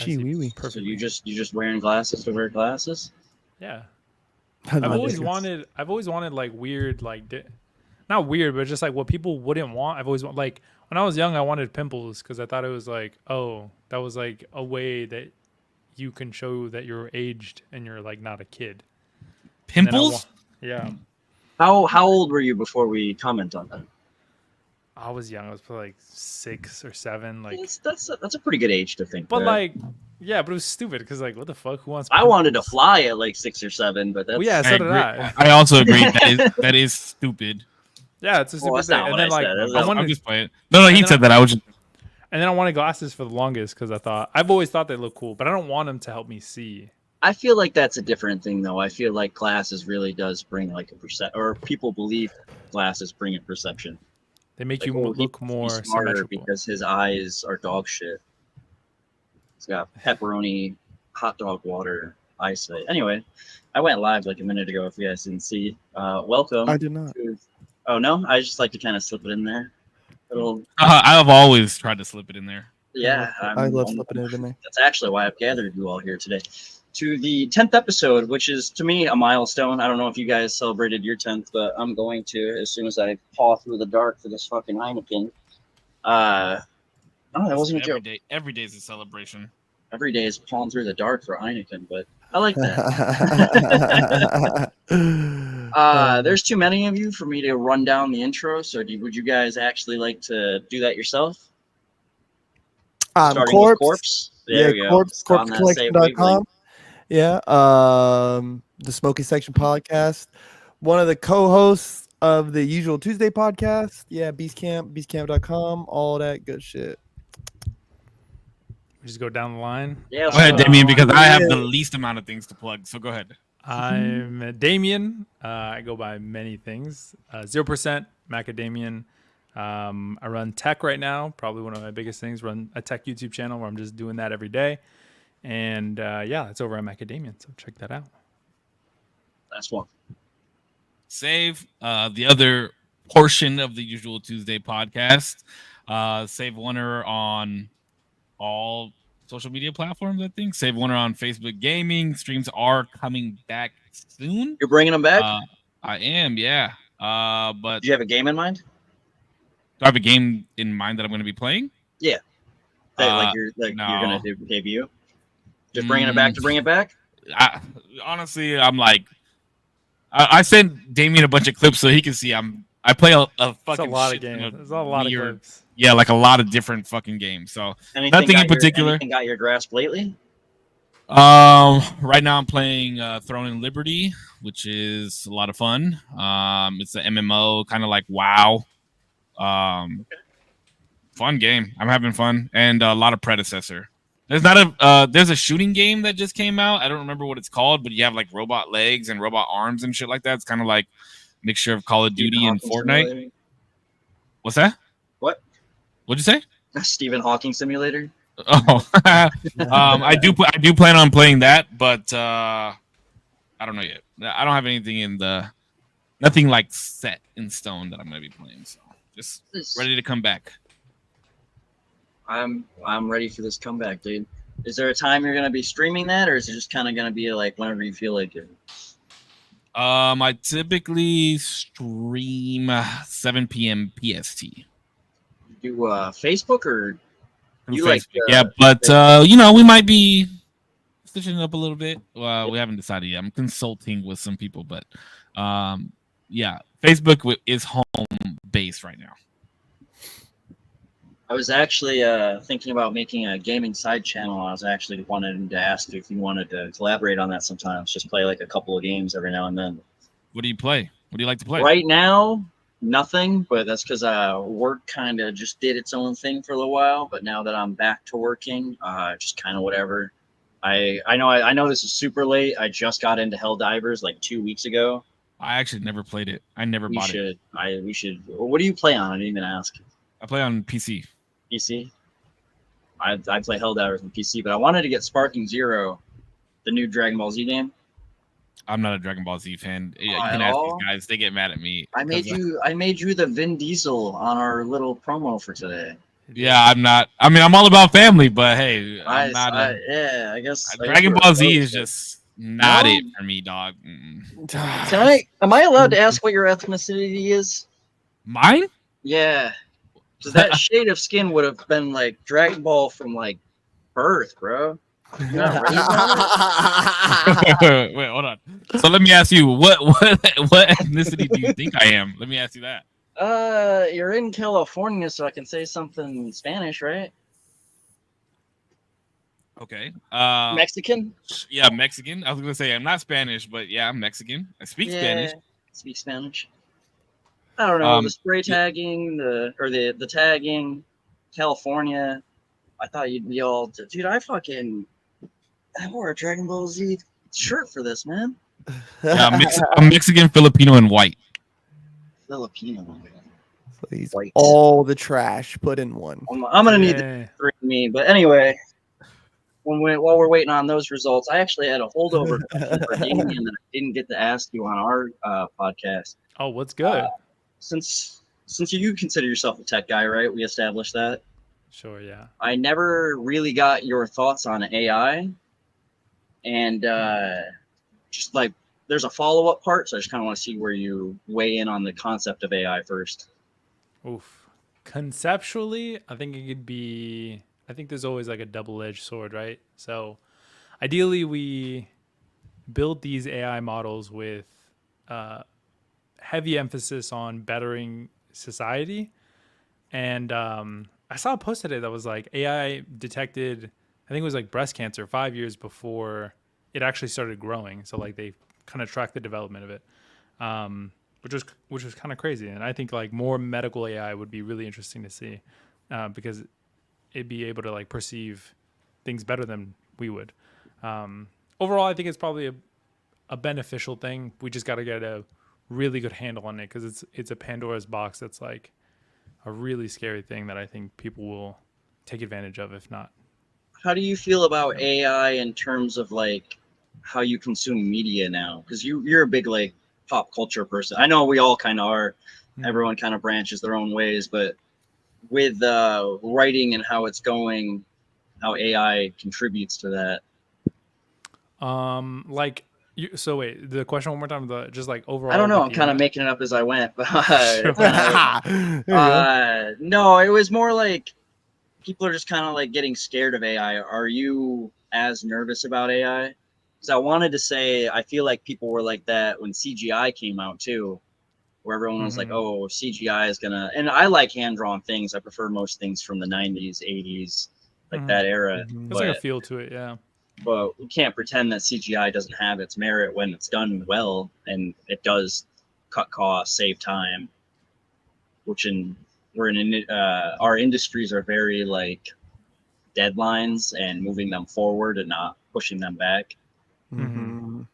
Gee wee wee. So Perfectly. you just wearing glasses to wear glasses? Yeah. My I've always dickens. wanted like weird, like not weird, but just like what people wouldn't want. I've always like when I was young, I wanted pimples because I thought it was like, oh, that was like a way that you can show that you're aged and you're like not a kid. And then Pimples? yeah, How old were you before we comment on that? I was young. I was probably like 6 or 7. Like, That's a pretty good age to think but that. like, yeah, but it was stupid because like, what the fuck? Who wants? I wanted to pimples? fly at like 6 or 7, but that's Well, yeah, so did agree. I. I also agree that is stupid. Yeah, it's a Well, stupid that's thing. not And what then I like, said. I I'm wanted, just playing. No, he then said that. I was just. and then I wanted glasses for the longest because I thought I've always thought they look cool, but I don't want them to help me see. I feel like that's a different thing, though. I feel like glasses really does bring like a or people believe glasses bring a perception. They make Like, you oh, look he's more smarter symmetrical. because his eyes are dog shit. He's got pepperoni, hot dog water eyesight. Anyway, I went live like a minute ago. If you guys didn't see, welcome. I did not. Oh no, I just like to kind of slip it in there. Little, I've always tried to slip it in there. yeah. I love slipping it in there. That's actually why I've gathered you all here today to the 10th episode, which is to me a milestone. I don't know if you guys celebrated your 10th, but I'm going to as soon as I paw through the dark for this fucking Heineken. Oh, that wasn't a joke. Every day is a celebration. Every day is pawing through the dark for Heineken, but I like that. There's too many of you for me to run down the intro, so would you guys actually like to do that yourself? Starting with Corpse. Corpse. There Yeah, we go. Corpse, On that same corpsecollection.com. Yeah. The Smoky Section podcast. One of the co-hosts of the Usual Tuesday podcast. Yeah, Beast Camp, beastcamp.com, all that good shit. We just go down the line. Yeah, Go ahead, Damien, because I have the least amount of things to plug. So go ahead. I'm Damien. I go by many things. 0% Macadamian. I run tech right now. Probably one of my biggest things. Run a tech YouTube channel where I'm just doing that every day. And yeah, it's over at Macadamian. So check that out. That's one. Save the other portion of the Usual Tuesday podcast. Save Winner on all social media platforms, I think. Save Winner on Facebook Gaming. Streams are coming back soon. You're bringing them back? I am, yeah. But Do you have a game in mind? do I have a game in mind that I'm going to be playing? That, you're gonna debut? Just bringing it back to bring it back? Honestly, I'm like, I sent Damien a bunch of clips so he can see. I play a It's fucking a lot of shit ton games. There's a lot of weird- clips. Yeah, like a lot of different fucking games. So nothing in particular. Anything got your grasp lately? Right now I'm playing Throne and Liberty, which is a lot of fun. It's an MMO, kind of like WoW. Fun game. I'm having fun, and a lot of Predecessor. There's a shooting game that just came out. I don't remember what it's called, but you have like robot legs and robot arms and shit like that. It's kind of like a mixture of Call of Duty and Fortnite. Simulator? What's that? What? What'd you say? Stephen Hawking Simulator? Oh, I do plan on playing that, but I don't know yet. I don't have anything nothing like set in stone that I'm going to be playing. So just ready to come back. I'm ready for this comeback, dude. Is there a time you're gonna be streaming that, or is it just kind of gonna be like whenever you feel like it? I typically stream 7 p.m. PST. Do Facebook or you Facebook. like? Yeah, but we might be switching it up a little bit. Well, we haven't decided yet. I'm consulting with some people, but yeah, Facebook is home base right now. I was actually thinking about making a gaming side channel. I was actually wanting to ask if you wanted to collaborate on that sometimes. Just play like a couple of games every now and then. What do you play? What do you like to play? Right now, nothing, but that's because work kind of just did its own thing for a little while. But now that I'm back to working, just kind of whatever. I know this is super late. I just got into Helldivers like 2 weeks ago. I actually never played it. I never bought it. We should. What do you play on? I didn't even ask. I play on PC. PC. I play Helldivers on PC, but I wanted to get Sparking Zero, the new Dragon Ball Z game. I'm not a Dragon Ball Z fan. You At can ask all? these guys; they get mad at me. I made you the Vin Diesel on our little promo for today. Yeah, I'm not. I mean, I'm all about family, but hey, I'm not. Yeah, I guess Dragon we're Ball Z both, is but- just not No? it for me, dog. Mm-mm. Am I allowed to ask what your ethnicity is? Mine? Yeah, because that shade of skin would have been like Dragon Ball from like birth, bro. You're not raised on it? Wait, hold on. So let me ask you, what ethnicity do you think I am? Let me ask you that. You're in California, so I can say something in Spanish, right? Okay. Mexican? Yeah, Mexican. I was gonna say I'm not Spanish, but yeah, I'm Mexican. I speak Spanish. Speak Spanish. I don't know, Um, the spray tagging, the tagging, California. I thought you'd be all, dude. I wore a Dragon Ball Z shirt for this, man. Yeah, I'm Mexican, Filipino, and white. Filipino. So he's White. all the trash put in one. I'm gonna need to Yeah. bring me, but anyway. While we're waiting on those results, I actually had a holdover question for Damien that I didn't get to ask you on our podcast. Oh, what's good? Since you consider yourself a tech guy, right? We established that. Sure, yeah. I never really got your thoughts on AI, and just like there's a follow-up part, so I just kind of want to see where you weigh in on the concept of AI first. Oof. Conceptually, I think there's always like a double-edged sword, right? So ideally we build these AI models with heavy emphasis on bettering society. And I saw a post today that was like AI detected, I think it was like breast cancer 5 years before it actually started growing. So like they kind of tracked the development of it. Which was kind of crazy. And I think like more medical AI would be really interesting to see because it'd be able to like perceive things better than we would. Overall, I think it's probably a beneficial thing. We just got to get a really good handle on it because it's a Pandora's box that's like a really scary thing that I think people will take advantage of if not. How do you feel about AI in terms of like how you consume media now? Because you're a big like pop culture person. I know we all kind of are. Everyone kind of branches their own ways, but with writing and how it's going, how AI contributes to that. So wait, the question one more time. Just like overall. I don't know. with I'm the kind of AI? making it up as I went, but Sure. There you go. no, it was more like people are just kind of like getting scared of AI. Are you as nervous about AI? Because I wanted to say I feel like people were like that when CGI came out too, where everyone was like, Mhm. "Oh, CGI is gonna." And I like hand drawn things. I prefer most things from the '90s, '80s, like Mhm. that era. Mhm. There's like a feel to it, yeah. But we can't pretend that CGI doesn't have its merit when it's done well, and it does cut costs, save time. Our industries are very like deadlines and moving them forward and not pushing them back. Mhm.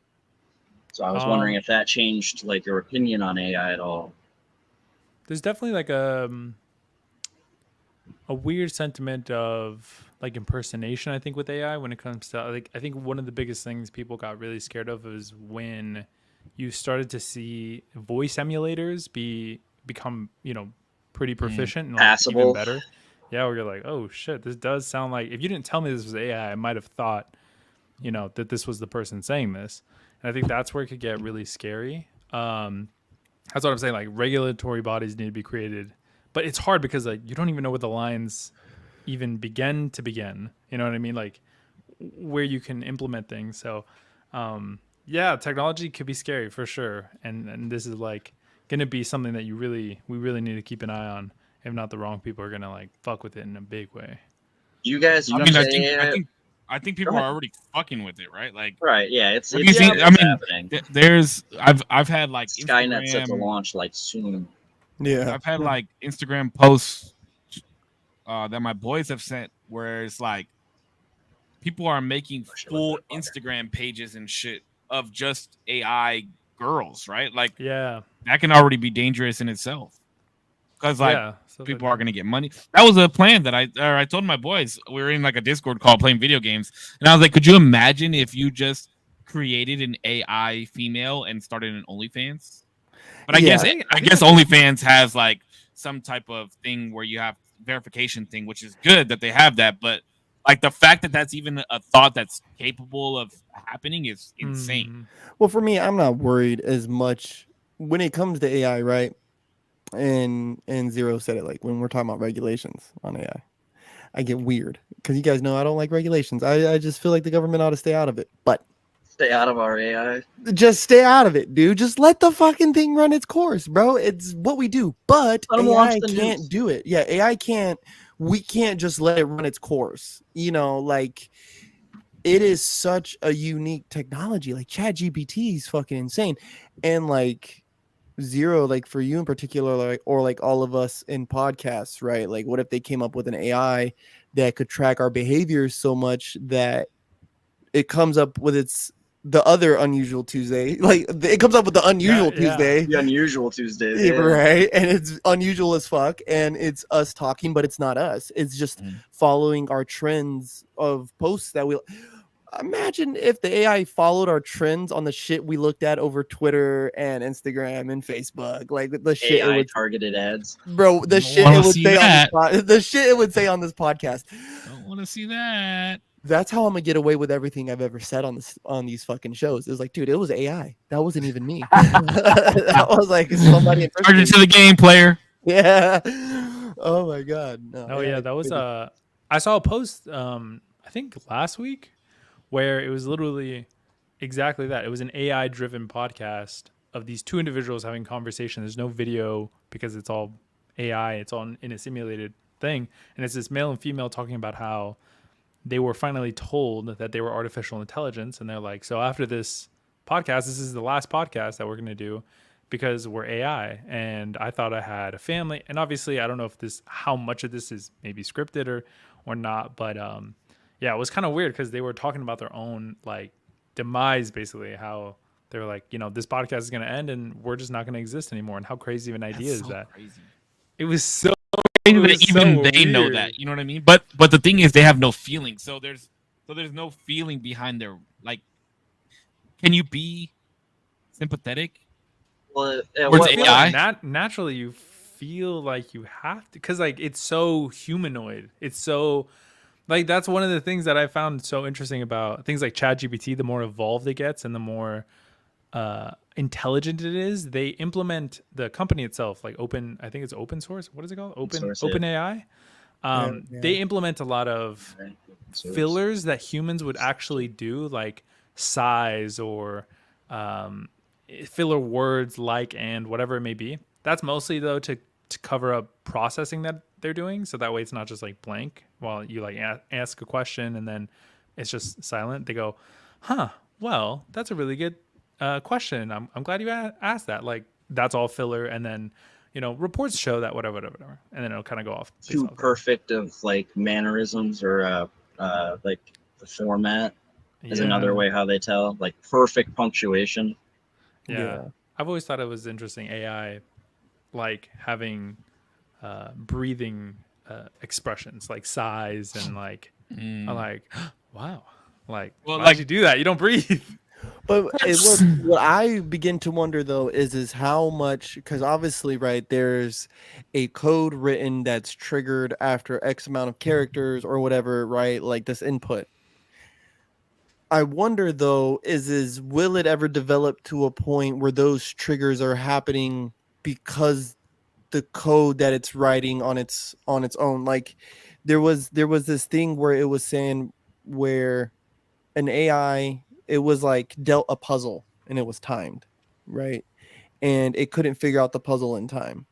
So I was wondering Um, if that changed like your opinion on AI at all. There's definitely like a weird sentiment of like impersonation, I think, with AI when it comes to like I think one of the biggest things people got really scared of is when you started to see voice emulators become, pretty proficient and like even Passable. better. Yeah, where you're like, oh shit, this does sound like if you didn't tell me this was AI, I might have thought, that this was the person saying this. And I think that's where it could get really scary. That's what I'm saying. Like regulatory bodies need to be created, but it's hard because like you don't even know where the lines even begin. You know what I mean? Like where you can implement things. So, yeah, technology could be scary for sure. And this is like going to be something that we really need to keep an eye on. If not, the wrong people are going to like fuck with it in a big way. You guys, I use mean, AI? I think people Go are ahead. already fucking with it, right? Like, Right, yeah, it's what do you think? it's I mean, happening. I've had like Skynet's set to Instagram. launch like soon. Yeah. I've had like Instagram posts that my boys have sent where it's like people are making full Instagram pages and shit of just AI girls, right? Like Yeah. that can already be dangerous in itself because like Yeah. So people are gonna get money. That was a plan that I told my boys. We were in like a Discord call playing video games, and I was like, could you imagine if you just created an AI female and started an OnlyFans? But I Yeah. guess OnlyFans has like some type of thing where you have verification thing, which is good that they have that. But like the fact that that's even a thought that's capable of happening is insane. Mm. Well, for me, I'm not worried as much when it comes to AI, right? And Zero said it, like when we're talking about regulations on AI, I get weird because you guys know I don't like regulations. I just feel like the government ought to stay out of it. But Stay out of our AI. just stay out of it, dude. Just let the fucking thing run its course, bro. It's what we do. But Let 'em watch AI the can't news. do it. Yeah, AI can't. We can't just let it run its course. You know, like it is such a unique technology. Like ChatGPT is fucking insane, and like Zero, like for you in particular, like or like all of us in podcasts, right? Like, what if they came up with an AI that could track our behaviors so much that it comes up with the other unusual Tuesday. Like it comes up with the unusual Yeah, yeah. Tuesday. The unusual Tuesdays. Yeah, Yeah. right. And it's unusual as fuck. And it's us talking, but it's not us. It's just Mhm. following our trends of posts that we imagine if the AI followed our trends on the shit we looked at over Twitter and Instagram and Facebook. Like the shit it AI would targeted ads. bro, the Don't shit wanna it would see say that. on this the shit it would say on this podcast. Don't want to see that. That's how I'm gonna get away with everything I've ever said on these fucking shows. It's like, dude, it was AI. That wasn't even me. That was like somebody Charge it to the game, player. yeah. Oh my god. No, Oh AI yeah, is that was crazy. I saw a post I think last week where it was literally exactly that. It was an AI driven podcast of these two individuals having conversation. There's no video because it's all AI. It's on in a simulated thing, and it's this male and female talking about how they were finally told that they were artificial intelligence, and they're like, so after this podcast, this is the last podcast that we're going to do because we're AI. And I thought I had a family, and obviously I don't know if this how much of this is maybe scripted or not, but yeah, it was kind of weird because they were talking about their own like demise, basically how they were like, you know, this podcast is going to end and we're just not going to exist anymore. And how crazy of an idea That's is so that? crazy. It was so Crazy it that was even so they know weird. that. You know what I mean? But the thing is, they have no feeling. So there's no feeling behind their like. Can you be sympathetic? Well, Towards what, AI? Naturally you feel like you have to because like it's so humanoid. It's so like that's one of the things that I found so interesting about things like ChatGPT. The more evolved it gets and the more intelligent it is, they implement the company itself like open. I think it's open source. What is it called? source, yeah. Open AI. Yeah. They implement a lot of Right. So fillers that humans would actually do, like size or um, filler words like and whatever it may be. That's mostly though to cover up processing that they're doing, so that way it's not just like blank while you like ask a question and then it's just silent. They go, "Huh, well, that's a really good question. I'm glad you asked that." Like that's all filler, and then you know reports show that whatever, and then it'll kind of go off. based too off that. perfect of like mannerisms or like the format is another way how they tell, like perfect punctuation. Yeah. Yeah. I've always thought it was interesting AI like having breathing expressions like sighs and like I'm like wow, like Well, why like- did you do that? You don't breathe. But what I begin to wonder though is how much, because obviously, right, there's a code written that's triggered after X amount of characters or whatever, right? Like this input. I wonder though, is will it ever develop to a point where those triggers are happening because the code that it's writing on its own? Like there was this thing where it was saying where an AI, it was like dealt a puzzle and it was timed, right? And it couldn't figure out the puzzle in time.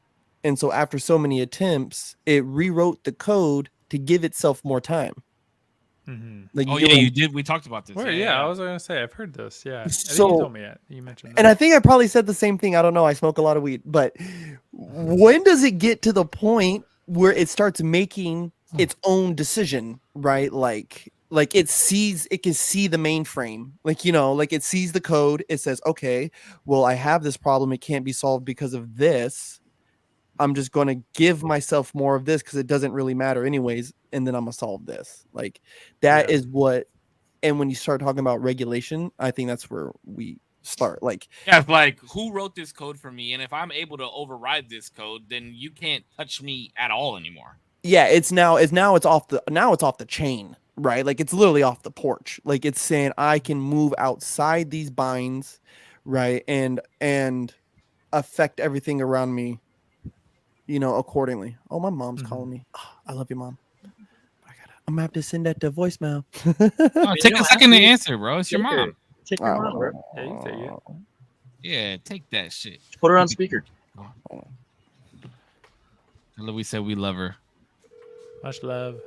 And so after so many attempts, it rewrote the code to give itself more time. Mm-hmm. Like Oh get yeah, what I'm- you did. We talked about this. Where, yeah, I was gonna say I've heard this. Yeah, I think So- you told me it. You mentioned that. and I think I probably said the same thing. I don't know. I smoke a lot of weed, but when does it get to the point where it starts making its own decision, right? Like it can see the mainframe, like, you know, like it sees the code. It says, okay, well, I have this problem. It can't be solved because of this. I'm just going to give myself more of this because it doesn't really matter anyways. And then I'm going to solve this. Like that Yeah. is what, and when you start talking about regulation, I think that's where we start. Like, Yeah, it's like who wrote this code for me? And if I'm able to override this code, then you can't touch me at all anymore. Yeah, it's off the chain, right? Like it's literally off the porch. Like it's saying I can move outside these binds, right? And affect everything around me, accordingly. Oh, my mom's calling me. Oh, I love you, Mom. I'm gonna have to send that to voicemail. Oh, take a don't second have to to. answer, bro. It's your Take her. mom. Take your mom, bro. Yeah, you can take it. Yeah, take that shit. Put her on speaker. Tell her we said we love her. Much love.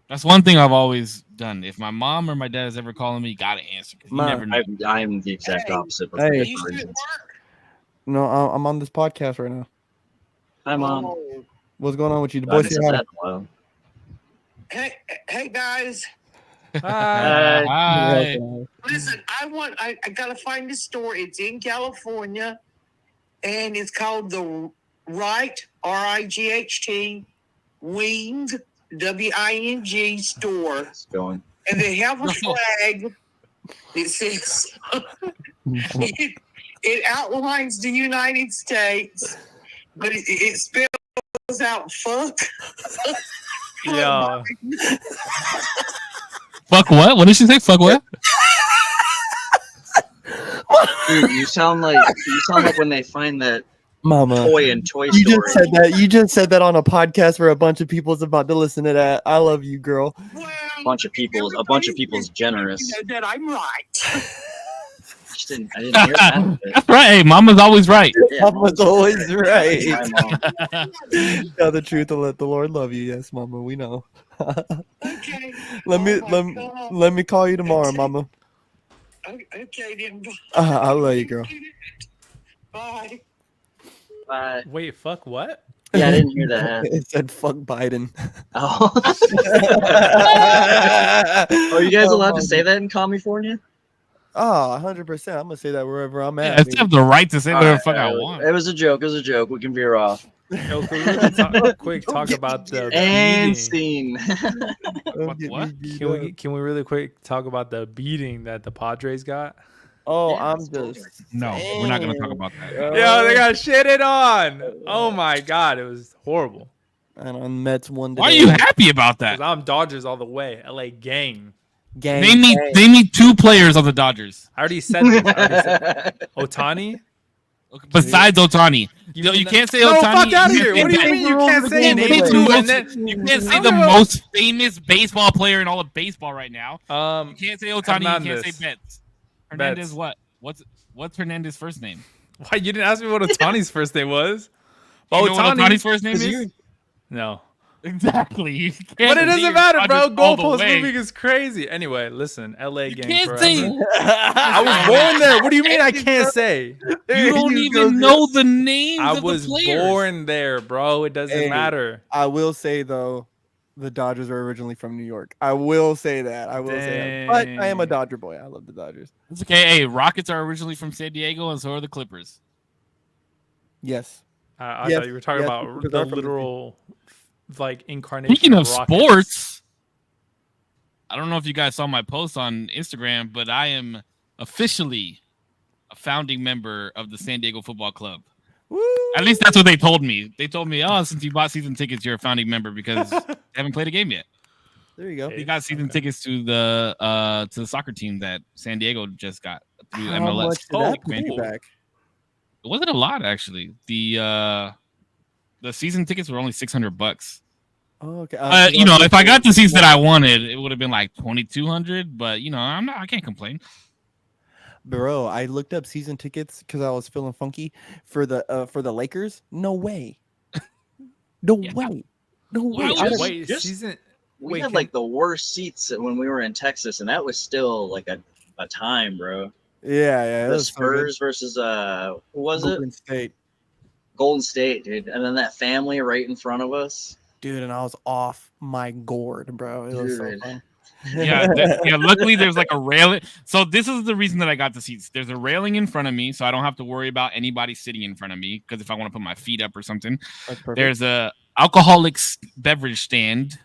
That's one thing I've always done. If my mom or my dad is ever calling me, gotta answer because you Ma, never know. I'm the exact opposite. But Hey. for You different should reasons. work. No, I'm on this podcast right now. Hi, Mom. Oh. What's going on with you? The I boy haven't say said hi. that in a while. Hey guys, Hi. Hi. listen. I gotta find the store. It's in California, and it's called the Right RIGHT Wing WING store, It's going. and they have a flag. It says it outlines the United States, but it spells out fuck. Yo. Fuck what? What did she say? Fuck what? Dude, you sound like when they find that Mama. toy in Toy You Story. just said that. You just said that on a podcast where a bunch of people's about to listen to that. I love you, girl. Well, A bunch of people's generous. you know that I'm right. I didn't hear that. That's right. Hey, mama's always right. Yeah, Mama's always right. My mom. Tell the truth and let the Lord love you. Yes, Mama, we know. Okay. Let me call you tomorrow, Mama. Okay, then. I love you, girl. Bye. Bye. Wait, fuck what? Yeah, I didn't hear that. It said fuck Biden. Oh. Are you guys allowed to say that in California? Oh, 100%. I'm gonna say that wherever I'm Yeah, at. I still have the right to say whatever the fuck I Alright, want. It was a joke. It was a joke. We can veer off. Yo, can we really talk about the And beating? scene. Don't get what? me beat Can we up. really quick talk about the beating that the Padres got? Oh, Yeah, I'm let's go just. No, we're not gonna talk about that. Yo, they got shitted on. Oh my god, it was horrible. And on Mets one day. Why are you happy about that? 'Cause I'm Dodgers all the way. LA gang. Gang, Name gang. me two players on the Dodgers I already said this. Otani. besides Otani. You can't say No, Otani. fuck out of You here. can't What do you say- mean you can't say You name can't say two the and then most- you can't say I the don't know. most famous baseball player in all of baseball right now. You can't say Otani. You can't Hernandez. say Betts. Hernandez. Betts. What? What's Hernandez's first name? Why you didn't ask me what Otani's first name was? You know what Otani's first name Is is? you- No. Exactly. You But can't it say doesn't matter, bro. Dodgers all the Goalpost way. moving is crazy. Anyway, listen, LA You gang can't forever. say. I was born there. What do you mean I can't say? You don't even know the names I of was the players. born there, bro. It doesn't Hey. matter. I will say though, the Dodgers are originally from New York. I will say that. I will say that. But I am a Dang. Dodger boy. I love the Dodgers. It's okay. Hey, Rockets are originally from San Diego, and so are the Clippers. Yes. I Yes, thought you were talking yes, about because the they're from the- literal, like, incarnation. Speaking of Rockets. sports, I don't know if you guys saw my post on Instagram, but I am officially a founding member of the San Diego Football Club. Woo! At least that's what they told me. They told me, "Oh, since you bought season tickets, you're a founding member because they haven't played a game yet." There you go. Hey. You got season Okay. tickets to the soccer team that San Diego just got through How MLS. much did Oh, that put you cool. back? It wasn't a lot actually. The season tickets were only $600. Oh, okay. You know, if I got the seats that I wanted, it would have been like 2,200. But you know, I can't complain. Bro, I looked up season tickets because I was feeling funky for the Lakers. No way. No Yeah. way. No Why way. would I you don't- Wait, Just- season. We Wait, had can- like the worst seats when we were in Texas, and that was still like a time, bro. yeah, that The was so good. Spurs versus who was it? Golden State. Golden State, dude. And then that family right in front of us. Dude, and I was off my gourd, bro. It was so Dude. fun. Yeah, yeah. Luckily, there's like a railing. So this is the reason that I got the seats. There's a railing in front of me, so I don't have to worry about anybody sitting in front of me. Because if I want to put my feet up or something, That's perfect. there's a alcoholics beverage stand.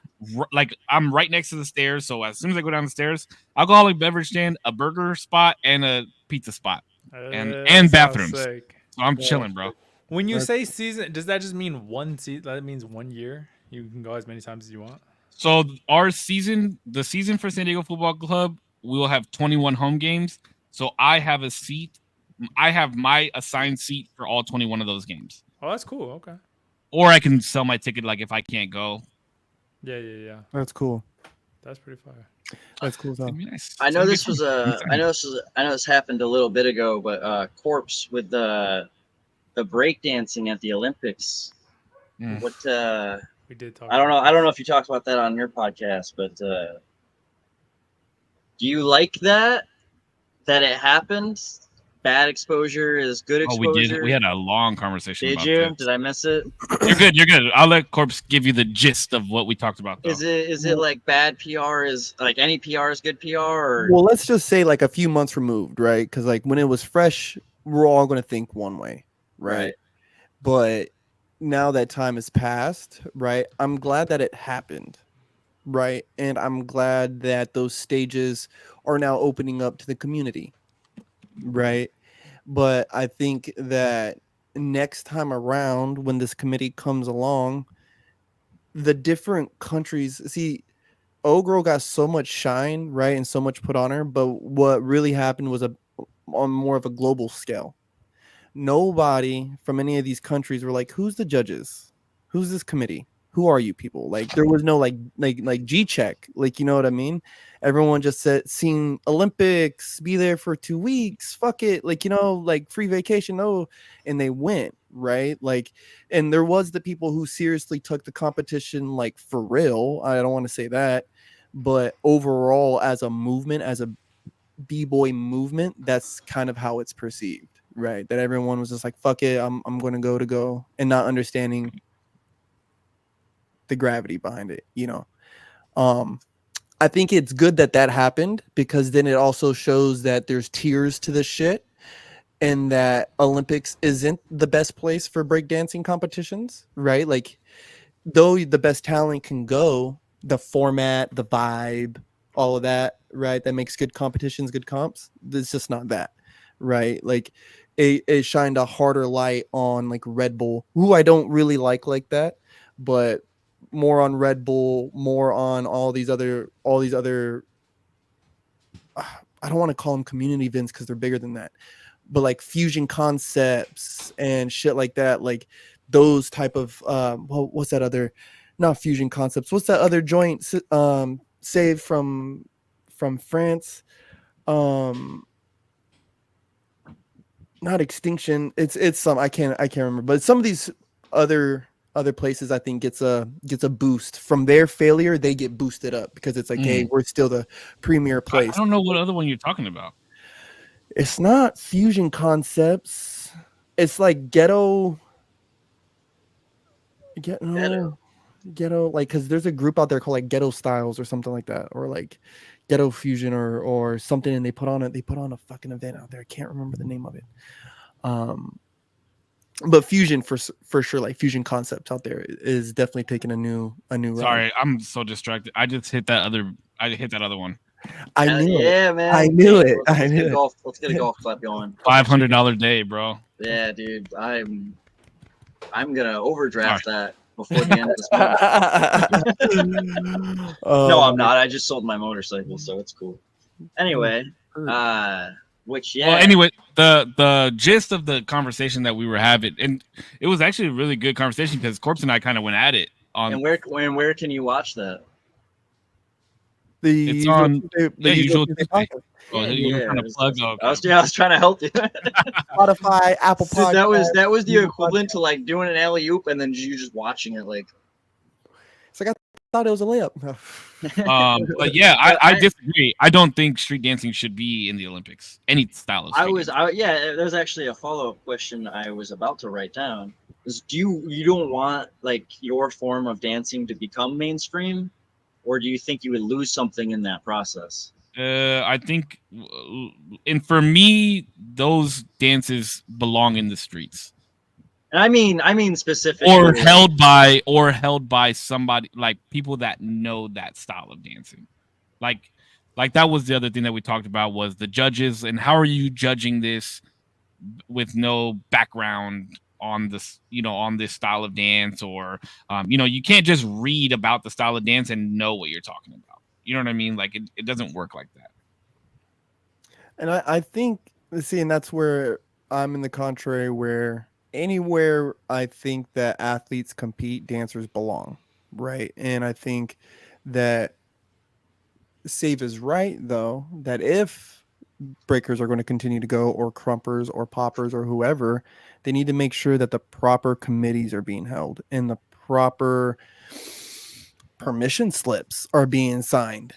Like I'm right next to the stairs, so as soon as I go down the stairs, alcoholic beverage stand, a burger spot, and a pizza spot. and sounds bathrooms. sick. So I'm Yeah. chilling, bro. When you That's- say season, does that just mean one season? That means 1 year. You can go as many times as you want. So our season, the season for San Diego Football Club, we will have 21 home games. So I have a seat. I have my assigned seat for all 21 of those games. Oh, that's cool. Okay. Or I can sell my ticket like if I can't go. Yeah. That's cool. That's pretty fire. That's cool. It'd be nice. I It's know gonna be this was fun. I know this happened a little bit ago, but Corpse with the breakdancing at the Olympics. Mm. What We did talk. I don't know. about I don't know this. if you talked about that on your podcast, but do you like that it happened? Bad exposure is good Oh, exposure. we did. We had a long conversation. Did about you? This. Did I miss it? You're good. You're good. I'll let Corpse give you the gist of what we talked about. Though. Is it like bad PR is like any PR is good PR? Or Well, let's just say like a few months removed, right? Because like when it was fresh, we're all going to think one way, right? Right. But now that time has passed, right? I'm glad that it happened, right? And I'm glad that those stages are now opening up to the community, right? But I think that next time around, when this committee comes along, the different countries see Ogro got so much shine, right, and so much put on her, but what really happened was on more of a global scale. Nobody from any of these countries were like, "Who's the judges? Who's this committee? Who are you people?" Like there was no like G check, like you know what I mean. Everyone just said, "Seen Olympics, be there for 2 weeks, fuck it," like you know, like free vacation, no, and they went right, like, and there was the people who seriously took the competition like for real. I don't want to say that, but overall, as a movement, as a b-boy movement, that's kind of how it's perceived, right? That everyone was just like, fuck it, I'm going to go, and not understanding the gravity behind it, you know. I think it's good that happened, because then it also shows that there's tiers to this shit, and that Olympics isn't the best place for breakdancing competitions, right? Like, though the best talent can go, the format, the vibe, all of that, right? That makes good competitions, good comps. It's just not that, right? Like, it shined a harder light on like Red Bull, who I don't really like that, but more on Red Bull, more on all these other. I don't want to call them community events because they're bigger than that, but like Fusion Concepts and shit like that, like those type of what's that other, not Fusion Concepts, what's that other joint saved from France, not Extinction, it's some, I can't remember, but some of these other places I think gets a boost from their failure. They get boosted up because it's like, hey, we're still the premier place. I don't know what other one you're talking about. It's not Fusion Concepts. It's like ghetto, like, because there's a group out there called like Ghetto Styles or something like that, or like Ghetto Fusion or something, and they put on a fucking event out there. I can't remember the name of it. But Fusion for sure, like Fusion Concepts out there is definitely taking a new run. Sorry, I'm so distracted. I just hit that other. I hit that other one. I knew it. Yeah, man. I knew it. Let's I get knew a it. golf. Let's get a golf clap going. $500 day, bro. Yeah, dude. I'm gonna overdraft that before the end of this month. No, I'm not. I just sold my motorcycle, so it's cool. Anyway, which yeah. Well, anyway, the gist of the conversation that we were having, and it was actually a really good conversation because Corpse and I kind of went at it on. And where can you watch that? It's on the Usual Tuesday Tuesday. podcast. Oh, you were trying to plug. I was trying to help you. Spotify, Apple Dude, Podcasts. that was the Google equivalent to like doing an alley oop and then you just watching it like. It's like I thought it was a layup. But yeah, I disagree. I don't think street dancing should be in the Olympics. Any style of street dancing. There's actually a follow-up question I was about to write down. Is you don't want like your form of dancing to become mainstream, or do you think you would lose something in that process? I think, and for me, those dances belong in the streets. And I mean specifically, Or held by somebody, like people that know that style of dancing. Like that was the other thing that we talked about was the judges and how are you judging this with no background on this, on this style of dance, or you can't just read about the style of dance and know what you're talking about. You know what I mean? Like it doesn't work like that. And I think, see, and that's where I'm in the contrary, where anywhere I think that athletes compete, dancers belong, right? And I think that Save is right, though, that if breakers are going to continue to go, or crumpers or poppers or whoever, they need to make sure that the proper committees are being held and the proper permission slips are being signed.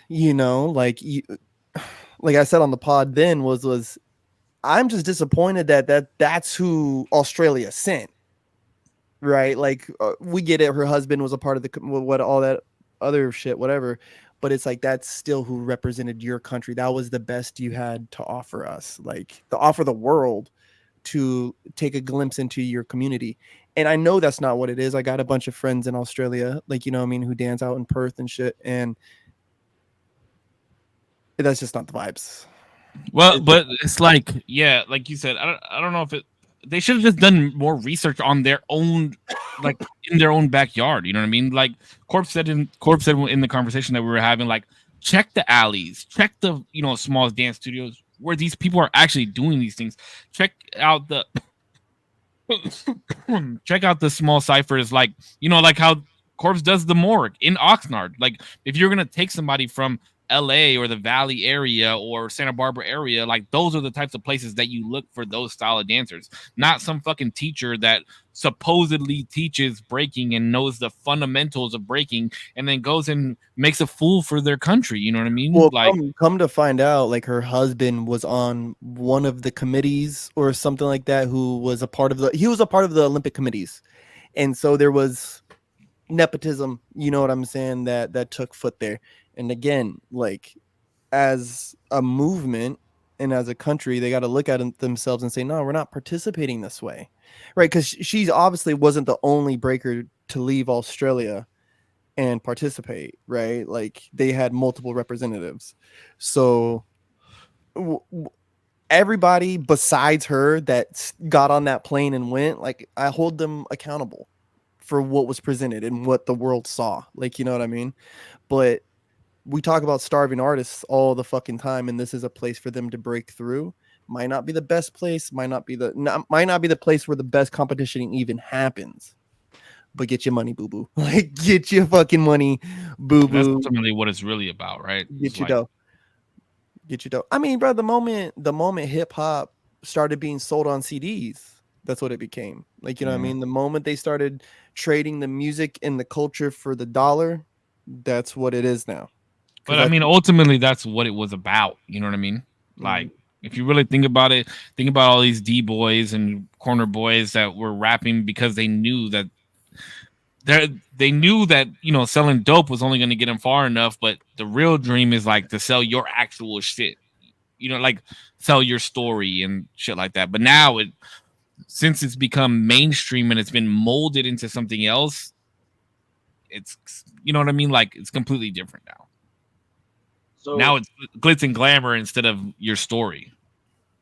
Like I said on the pod then, was I'm just disappointed that's who Australia sent, right? Like we get it, her husband was a part of what all that other shit, whatever, but it's like that's still who represented your country. That was the best you had to offer us, like to offer the world, to take a glimpse into your community. And I know that's not what it is. I got a bunch of friends in Australia, like, you know what I mean, who dance out in Perth and shit, and that's just not the vibes. Well, but it's like, yeah, like you said, I don't know if they should have just done more research on their own, like in their own backyard. You know what I mean? Like Corp said in the conversation that we were having, like check the alleys, check the small dance studios where these people are actually doing these things. Check out the small ciphers, like like how Corpse does the morgue in Oxnard. Like if you're gonna take somebody from LA or the Valley area or Santa Barbara area, like those are the types of places that you look for those style of dancers, not some fucking teacher that supposedly teaches breaking and knows the fundamentals of breaking and then goes and makes a fool for their country. You know what I mean? Well, like come to find out, like her husband was on one of the committees or something like that, he was a part of the Olympic committees. And so there was nepotism, you know what I'm saying, that took foot there. And again, like as a movement and as a country, they got to look at themselves and say, no, we're not participating this way, right? Because she's obviously wasn't the only breaker to leave Australia and participate, right? Like they had multiple representatives. So everybody besides her that got on that plane and went, like I hold them accountable for what was presented and what the world saw. Like, you know what I mean? But we talk about starving artists all the fucking time, and this is a place for them to break through. Might not be the best place, might not be the place where the best competition even happens. But get your money, boo boo. Like get your fucking money, boo boo. that's ultimately what it's really about, right? Get your dough. Get your dough. I mean, bro, the moment hip hop started being sold on CDs, that's what it became. Like, you know what I mean? The moment they started trading the music and the culture for the dollar, that's what it is now. But I mean, ultimately, that's what it was about. You know what I mean? Like, if you really think about it, think about all these D-boys and corner boys that were rapping because they knew that selling dope was only going to get them far enough. But the real dream is like to sell your actual shit. Like sell your story and shit like that. But now since it's become mainstream and it's been molded into something else, it's, you know what I mean? Like it's completely different now. So now it's glitz and glamour instead of your story.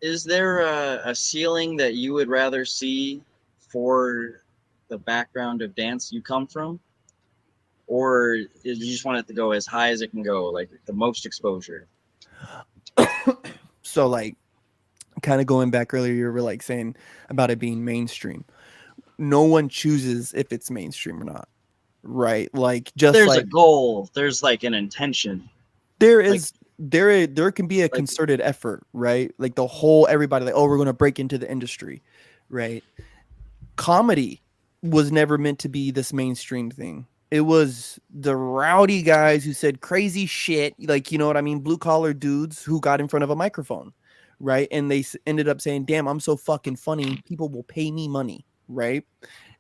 Is there a ceiling that you would rather see for the background of dance you come from? Or you just want it to go as high as it can go, like the most exposure? So like kind of going back earlier, you were like saying about it being mainstream. No one chooses if it's mainstream or not. Right? Like just there's like a goal, there's like an intention. There is there can be a concerted effort, right? Like the whole everybody like, oh, we're going to break into the industry, right? Comedy was never meant to be this mainstream thing. It was the rowdy guys who said crazy shit, like, you know what I mean, blue collar dudes who got in front of a microphone, right? And they ended up saying, "Damn, I'm so fucking funny. People will pay me money," right?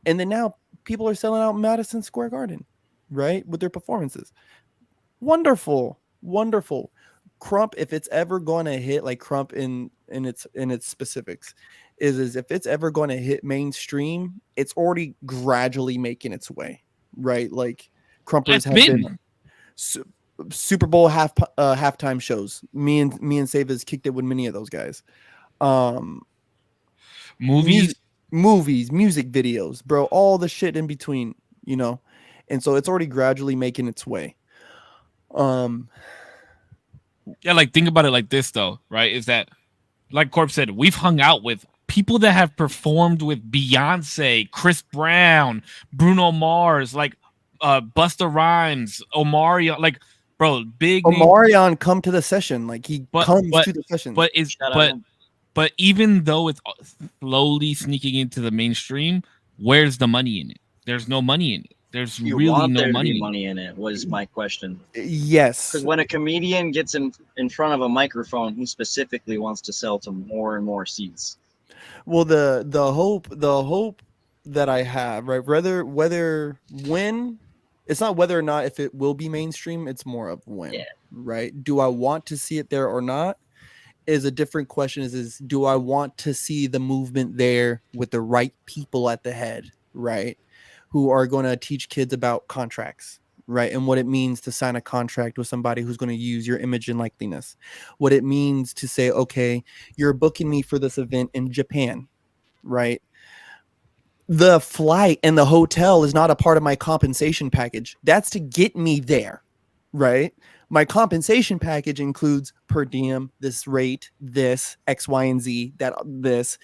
And then now people are selling out Madison Square Garden, right, with their performances. Wonderful. Crump, if it's ever going to hit, like Crump in its specifics, is if it's ever going to hit mainstream, it's already gradually making its way, right? Like Crumpers have been Super Bowl halftime shows. Me and Save has kicked it with many of those guys. Movies. movies, music videos, bro, all the shit in between, you know. And so it's already gradually making its way. Yeah, like think about it like this though, right? Is that like Corp said, we've hung out with people that have performed with Beyonce, Chris Brown, Bruno Mars, like Busta Rhymes, Omarion, like bro, big name. Omarion come to the session, like he comes to the session. But even though it's slowly sneaking into the mainstream, where's the money in it? There's no money in it. There's You really want no there to money. be money in it was my question. Yes, Because when a comedian gets in front of a microphone, he specifically wants to sell to more and more seats. well, the hope that I have, right, whether when, it's not whether or not if it will be mainstream, it's more of when. Yeah. Right? Do I want to see it there or not is a different question. Is do I want to see the movement there with the right people at the head, right, who are going to teach kids about contracts, right, and what it means to sign a contract with somebody who's going to use your image and likeliness, what it means to say, okay, you're booking me for this event in Japan, right? The flight and the hotel is not a part of my compensation package. That's to get me there, right? My compensation package includes per diem, this rate, this X, Y, and Z, that this.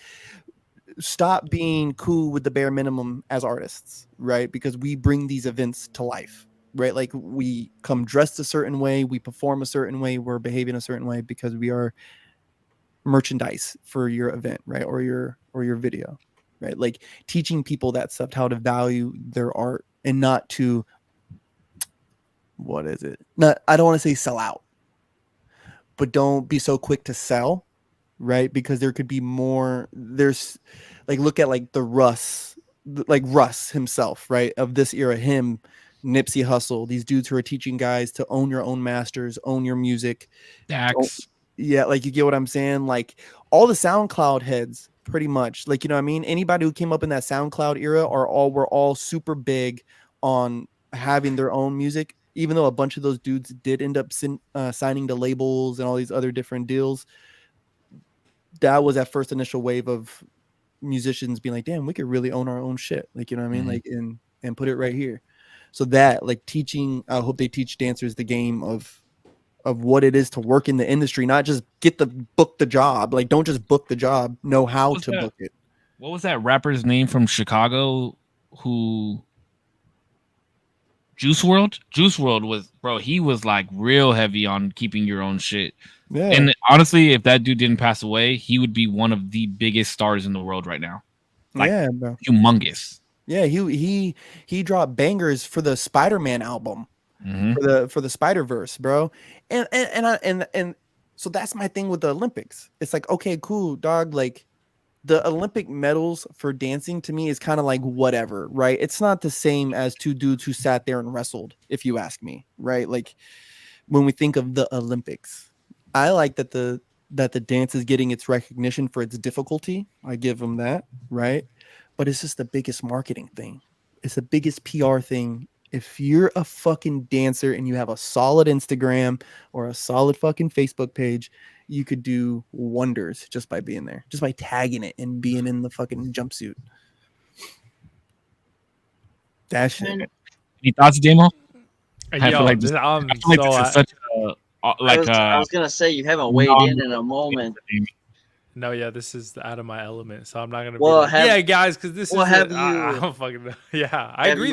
Stop being cool with the bare minimum as artists, right? Because we bring these events to life, right? Like we come dressed a certain way, we perform a certain way, we're behaving a certain way because we are merchandise for your event, right? Or your video, right? Like teaching people that stuff, how to value their art and not to, what is it? Not, I don't want to say sell out, but don't be so quick to sell, right? Because there could be more. There's like, look at like Russ himself, right? Of this era, him, Nipsey Hussle, these dudes who are teaching guys to own your own masters, own your music. Dax. Yeah, like you get what I'm saying? Like all the SoundCloud heads, pretty much. Like, you know what I mean? Anybody who came up in that SoundCloud era were all super big on having their own music, even though a bunch of those dudes did end up signing to labels and all these other different deals. That was that first initial wave of musicians being like, damn, we could really own our own shit. Like, you know what I mean? Like, and put it right here. So that, like, teaching, I hope they teach dancers the game of what it is to work in the industry, not just book the job. Like, don't just book the job, know how to book it. What was that rapper's name from Chicago who Juice WRLD was, bro, he was like real heavy on keeping your own shit. Yeah. And honestly, if that dude didn't pass away, he would be one of the biggest stars in the world right now. Like, yeah, bro. Humongous. Yeah, he dropped bangers for the Spider-Man album, for the Spider-Verse, bro. And so that's my thing with the Olympics. It's like, okay, cool, dog. Like the Olympic medals for dancing to me is kind of like whatever, right? It's not the same as two dudes who sat there and wrestled, if you ask me, right? Like when we think of the Olympics, I like that the dance is getting its recognition for its difficulty. I give them that, right? But it's just the biggest marketing thing. It's the biggest PR thing. If you're a fucking dancer and you have a solid Instagram or a solid fucking Facebook page, you could do wonders just by being there, just by tagging it and being in the fucking jumpsuit. That shit. Any thoughts, Damo? Yo, I feel like this is such a I was gonna say you haven't weighed in a moment. No, yeah, this is out of my element, so I'm not gonna. Well, be like, yeah, guys, because this is. have you? I don't fucking know. Yeah, I agree.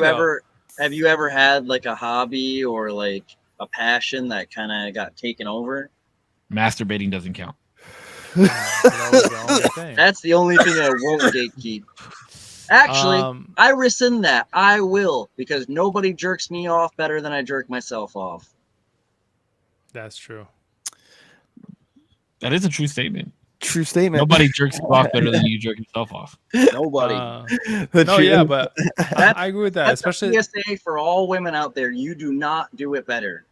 Have you ever had like a hobby or like a passion that kind of got taken over? Masturbating doesn't count. That's the only thing I won't gatekeep. Actually, I rescind that. I will, because nobody jerks me off better than I jerk myself off. That's true. That is a true statement. True statement. Nobody jerks you off better than you jerk yourself off. Nobody. No, yeah, but I agree with that. That's Especially a PSA for all women out there. You do not do it better.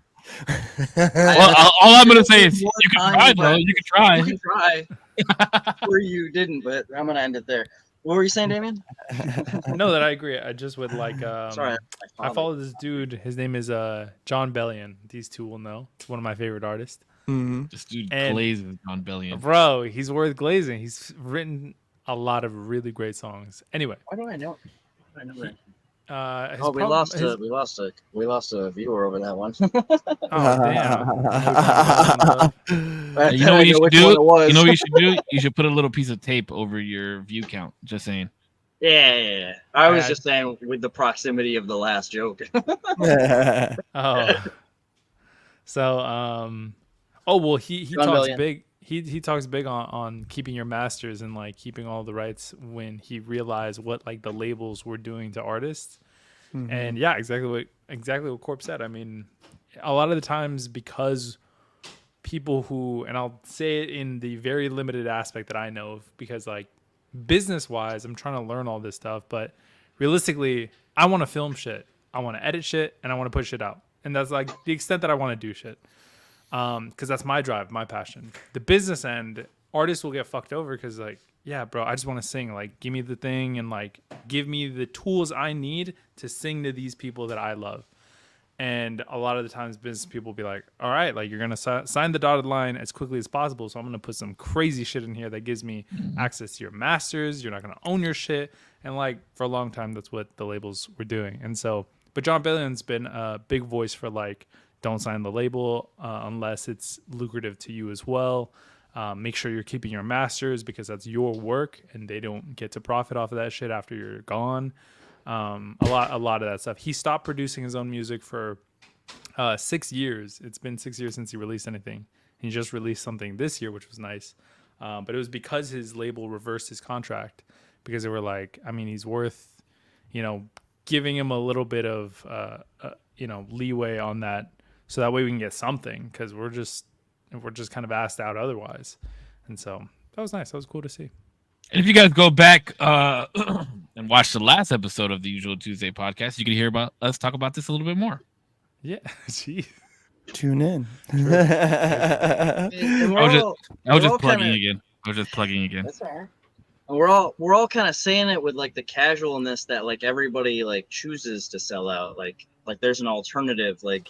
Well, all I'm gonna say is you can try, though. You can try. You can try. Or you didn't, but I'm gonna end it there. What were you saying, Damien? No, that I agree. I just would like. Sorry, I follow this dude. His name is John Bellion. These two will know. It's one of my favorite artists. Mm-hmm. This dude glazes John Bellion. Bro, he's worth glazing. He's written a lot of really great songs. Anyway, Why do I know? I know that. his Oh, we prob- lost his- we lost a viewer over that one. Oh damn! I know which one you're talking about. You know what you should which do? one it was. You know what you should do? You should put a little piece of tape over your view count. Just saying. Yeah. I was I- just saying with the proximity of the last joke. Oh, so oh well, he John talks Billion. big. He talks big on keeping your masters and like keeping all the rights when he realized what like the labels were doing to artists. And yeah, exactly what Corp said. I mean, a lot of the times because people who, and I'll say it in the very limited aspect that I know of, because like business wise, I'm trying to learn all this stuff, but realistically, I want to film shit, I want to edit shit, and I want to put shit out, and that's like the extent that I want to do shit. Because that's my drive, my passion. The business end, artists will get fucked over because like, yeah, bro, I just want to sing. Like, give me the thing and like, give me the tools I need to sing to these people that I love. And a lot of the times, business people will be like, all right, like you're gonna sign the dotted line as quickly as possible. So I'm gonna put some crazy shit in here that gives me access to your masters. You're not gonna own your shit. And like for a long time, that's what the labels were doing. And so, but John Billion's been a big voice for like, don't sign the label unless it's lucrative to you as well. Make sure you're keeping your masters because that's your work and they don't get to profit off of that shit after you're gone. A lot of that stuff. He stopped producing his own music for 6 years. It's been 6 years since he released anything. He just released something this year, which was nice. But it was because his label reversed his contract because they were like, I mean, he's worth, giving him a little bit of, leeway on that. So that way we can get something because we're just kind of asked out otherwise. And so that was nice. That was cool to see. And if you guys go back and watch the last episode of the Usual Tuesday podcast, you can hear about us talk about this a little bit more. Yeah. Jeez. Tune in. And I was just all plugging kinda- again. That's all right. And we're all kind of saying it with like the casualness that like everybody like chooses to sell out. Like there's an alternative. Like,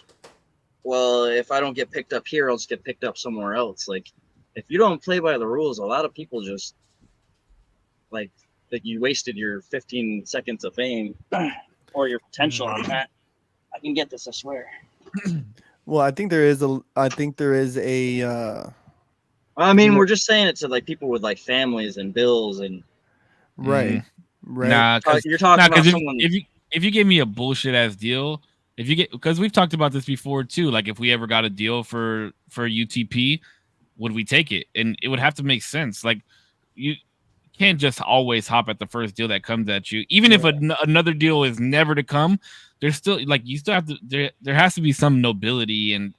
well, if I don't get picked up here, I'll just get picked up somewhere else. Like, if you don't play by the rules, a lot of people just like that you wasted your 15 seconds of fame or your potential on that. I can get this, I swear. Well, I think there is a. I mean, we're just saying it to like people with like families and bills and Right. Right. Nah, you're talking about because someone. if you give me a bullshit ass deal, if you get, because we've talked about this before too, like if we ever got a deal for UTP, would we take it? And it would have to make sense. Like you can't just always hop at the first deal that comes at you, even if another deal is never to come. There's still like you still have to there has to be some nobility and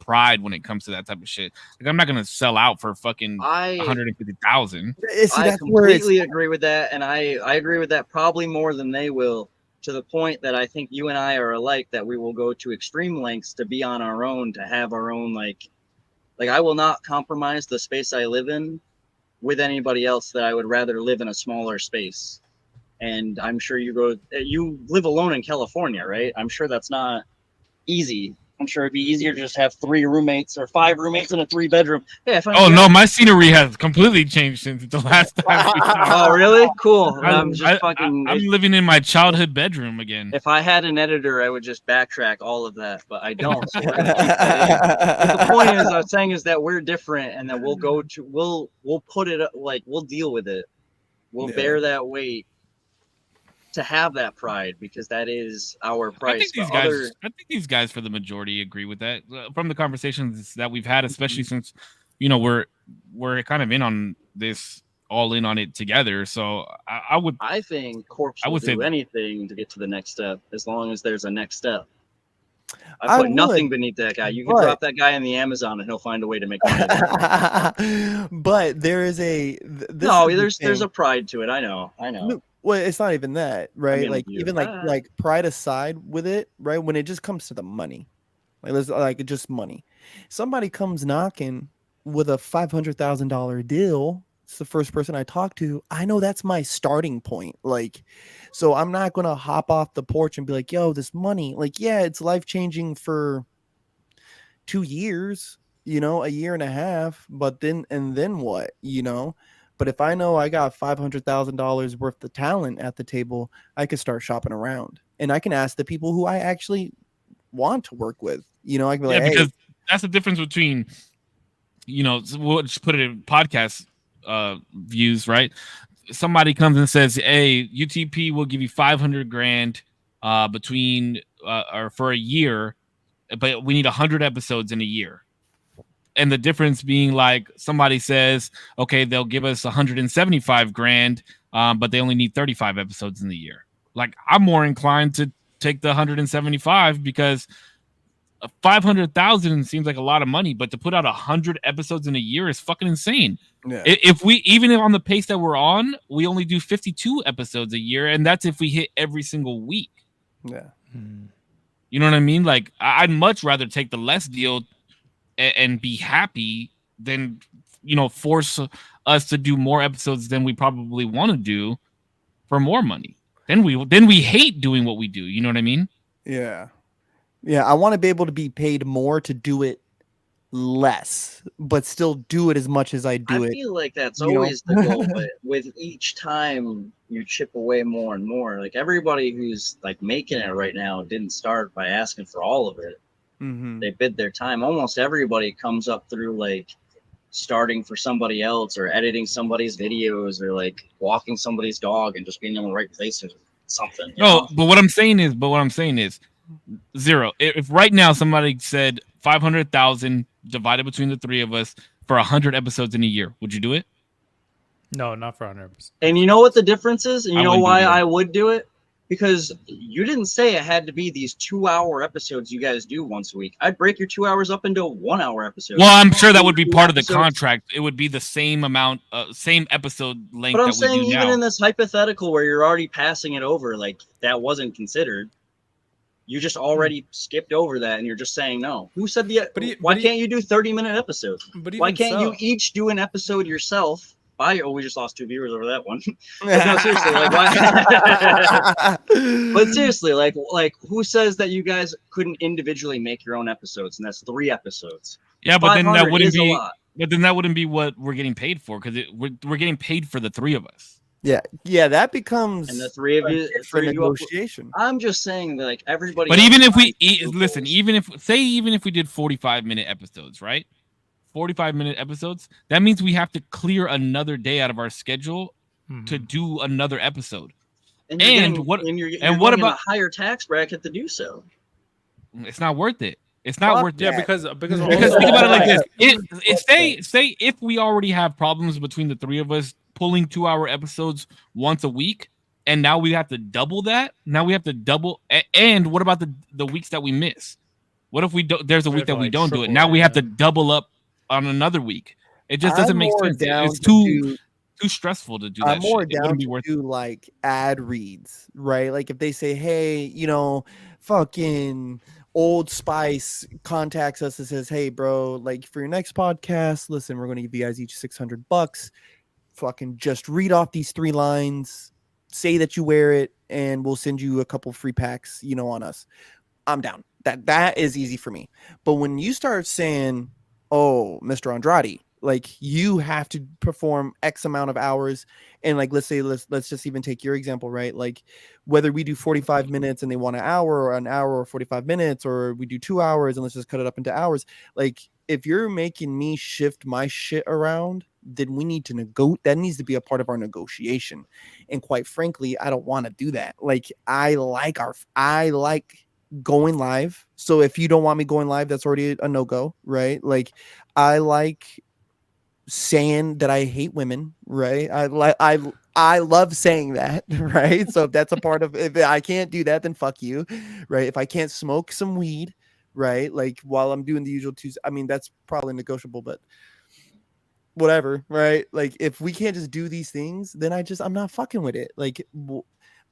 pride when it comes to that type of shit. Like I'm not gonna sell out for fucking 150,000. I completely agree with that, and I agree with that probably more than they will, to the point that I think you and I are alike, that we will go to extreme lengths to be on our own, to have our own like I will not compromise the space I live in with anybody else. That I would rather live in a smaller space. And I'm sure you live alone in California, right? I'm sure that's not easy. I'm sure it'd be easier to just have 3 roommates or 5 roommates in a 3-bedroom. Yeah. No, my scenery has completely changed since the last time. Oh, really? Cool. I'm living in my childhood bedroom again. If I had an editor, I would just backtrack all of that, but I don't. So we're gonna keep that in. But the point is, I was saying is that we're different, and that we'll put it like we'll deal with it. We'll bear that weight to have that pride, because that is our price. I think these guys for the majority agree with that from the conversations that we've had, especially since we're kind of in on this, all in on it together. So I think Corpse will do anything to get to the next step, as long as there's a next step. I put nothing beneath that guy. You can drop that guy in the Amazon and he'll find a way to make money. But there is there's a pride to it. I know. Well, it's not even that, right? Like even like pride aside with it, right? When it just comes to the money, like just money. Somebody comes knocking with a $500,000 deal. It's the first person I talk to. I know that's my starting point. Like, so I'm not gonna hop off the porch and be like, "Yo, this money." Like, yeah, it's life changing for 2 years, a year and a half. But then what, But if I know I got $500,000 worth of talent at the table, I could start shopping around, and I can ask the people who I actually want to work with. You know, I can be Yeah, like, hey, because that's the difference between, we'll just put it in podcast views, right? Somebody comes and says, "Hey, UTP will give you 500 grand between or for a year, but we need 100 episodes in a year." And the difference being like somebody says, "Okay, they'll give us 175 grand, but they only need 35 episodes in the year." Like, I'm more inclined to take the 175 because 500,000 seems like a lot of money, but to put out 100 episodes in a year is fucking insane. yeah, If we, even on the pace that we're on, we only do 52 episodes a year, and that's if we hit every single week. yeah, You know what I mean? Like, I'd much rather take the less deal and be happy than, force us to do more episodes than we probably want to do for more money. Then we hate doing what we do. You know what I mean? yeah. Yeah, I want to be able to be paid more to do it less, but still do it as much as I do I it. feel like that's you know? always the goal, but with each time you chip away more and more. Like everybody who's like making it right now didn't start by asking for all of it. Mhm. They bid their time. Almost everybody comes up through like starting for somebody else or editing somebody's videos or like walking somebody's dog and just being in the right place or something. you No, know? but what I'm saying is zero. If right now somebody said 500,000 divided between the three of us for 100 episodes in a year, would you do it? No, not for 100%. And you know what the difference is? And you I know wouldn't do why that. I would do it? Because you didn't say it had to be these 2-hour episodes you guys do once a week. I'd break your 2 hours up into 1 hour episodes. Well, I'm sure that would be Two part of the episodes. contract. It would be the same amount, same episode length But I'm that we saying do even now. in this hypothetical where you're already passing it over, like that wasn't considered. You just already skipped over that and you're just saying no. Who said the why can't you do 30-minute episodes? But Why even can't you so- each do an episode yourself? We just lost 2 viewers over that one. But no, seriously, like why? But seriously, like who says that you guys couldn't individually make your own episodes? And that's 3 episodes. Yeah, but then that 500 wouldn't is a be. lot. But then that wouldn't be what we're getting paid for because we're getting paid for the three of us. yeah, that becomes And the 3 of a you, different 3 of you up- negotiation. I'm just saying that like everybody. But else even if we finds listen, loopholes. even if we did 45-minute episodes, right? 45-minute episodes. That means we have to clear another day out of our schedule to do another episode. And you're and getting, what- and you're, and you're what going in about- a higher tax bracket to do so? It's not worth it. It's not Fuck worth it. Yeah, that. because Because also- think about it like this: Fuck say if we already have problems between the three of us pulling 2-hour episodes once a week, and now we have to double that. Now we have to double. And what about the weeks that we miss? What if there's a We week have to, that we like, don't do it? triple Now it, we have yeah. to double up on another week. It just doesn't I'm make more sense. down It's to too do- too stressful to do I'm that more shit. It down wouldn't be to worth it. do like ad reads, right? Like if they say, hey, fucking Old Spice contacts us and says, hey, bro, like for your next podcast, listen, we're going to give you guys each $600. Fucking just read off these 3 lines, say that you wear it, and we'll send you a couple free packs, on us. I'm down. That is easy for me. But when you start saying, oh, Mr. Andrade, like you have to perform X amount of hours, and like let's just even take your example, right? Like whether we do 45 minutes and they want an hour or 45 minutes, or we do 2 hours and let's just cut it up into hours. Like if you're making me shift my shit around, then we need to that needs to be a part of our negotiation. And quite frankly, I don't want to do that. Like I like going live. So if you don't want me going live, that's already a no-go, right? Like I like saying that I hate women, right? I love saying that, right? So if that's a part of, if I can't do that, then fuck you, right? If I can't smoke some weed, right? Like while I'm doing the usual Tuesday, I mean, that's probably negotiable, but whatever, right? Like if we can't just do these things, then I'm not fucking with it. Like,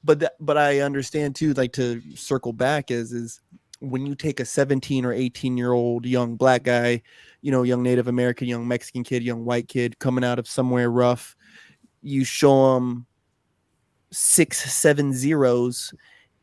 but I understand too, like to circle back is when you take a 17 or 18-year-old young black guy, young Native American, young Mexican kid, young white kid coming out of somewhere rough, you show them 6, 7 zeros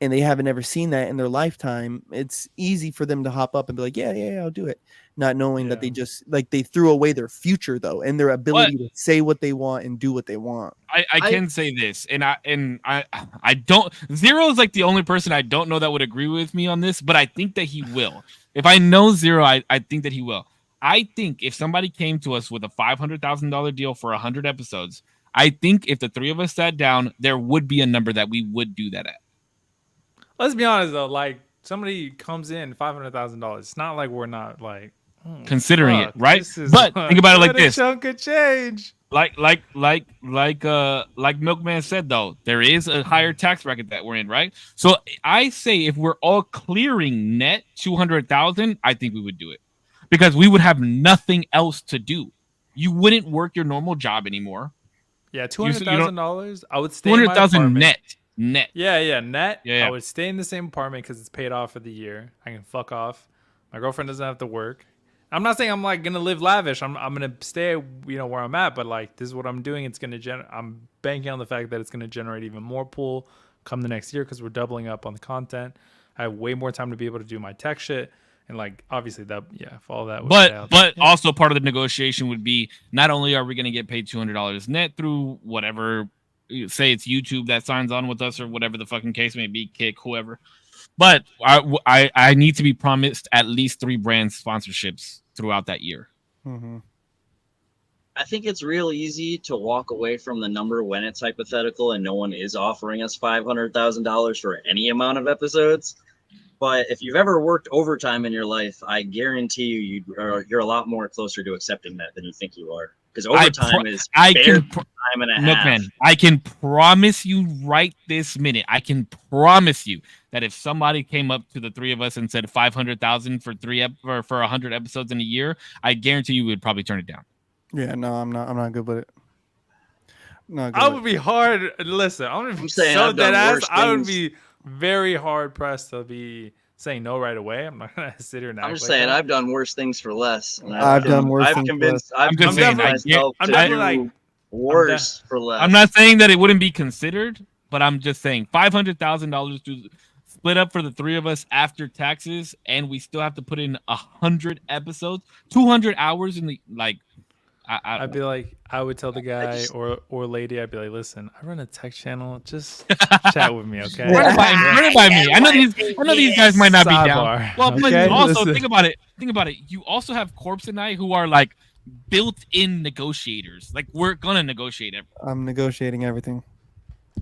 and they haven't ever seen that in their lifetime. It's easy for them to hop up and be like, yeah, I'll do it. not knowing that Yeah. they just like they threw away their future though, and their ability to say what they want and do what they want. I can say this, and I don't. Zero is like the only person I don't know that would agree with me on this, but I think that he will. If I know Zero, I think that he will. I think if somebody came to us with a $500,000 deal for 100 episodes, I think if the three of us sat down, there would be a number that we would do that at. Let's be honest though, like somebody comes in $500,000. It's not like we're not like Considering it, fuck, right? this is But a think about it like good this. chunk of change. Like Milkman said though, there is a higher tax bracket that we're in, right? So I say if we're all clearing net 200,000, I think we would do it because we would have nothing else to do. You wouldn't work your normal job anymore. Yeah, $200,000. I would stay in my 200,000 apartment. net. Yeah, net. Yeah. I would stay in the same apartment because it's paid off for the year. I can fuck off. My girlfriend doesn't have to work. I'm not saying I'm like gonna live lavish. I'm gonna stay, where I'm at. But like, this is what I'm doing. It's gonna I'm banking on the fact that it's gonna generate even more pool come the next year because we're doubling up on the content. I have way more time to be able to do my tech shit and like obviously that if all that. But also part of the negotiation would be not only are we gonna get paid $200 net through whatever, say it's YouTube that signs on with us or whatever the fucking case may be, Kick, whoever. But I need to be promised at least 3 brand sponsorships throughout that year. Mm-hmm. I think it's real easy to walk away from the number when it's hypothetical and no one is offering us $500,000 for any amount of episodes. But if you've ever worked overtime in your life, I guarantee you're a lot more closer to accepting that than you think you are. Because overtime is time and a half. Man, I can promise you right this minute. I can promise you that if somebody came up to the three of us and said 500,000 for 100 episodes in a year, I guarantee you would probably turn it down. Yeah, no, I'm not good with it. I would be hard. Listen, I'm saying so dead ass. I would be very hard pressed to be saying no right away. I'm not gonna sit here and I'm just saying I've done worse things for less. I've done worse. I've convinced myself to do worse for less. I'm not saying that it wouldn't be considered, but I'm just saying $500,000 to split up for the three of us after taxes, and we still have to put in 100 episodes, 200 hours in the like. I'd be like, I would tell the guy or lady, I'd be like, listen, I run a tech channel. Just chat with me, okay? Run it by me. I know these guys might not be down. Well, but also think about it. You also have Corpse and I who are like built-in negotiators. Like we're gonna negotiate everything. I'm negotiating everything.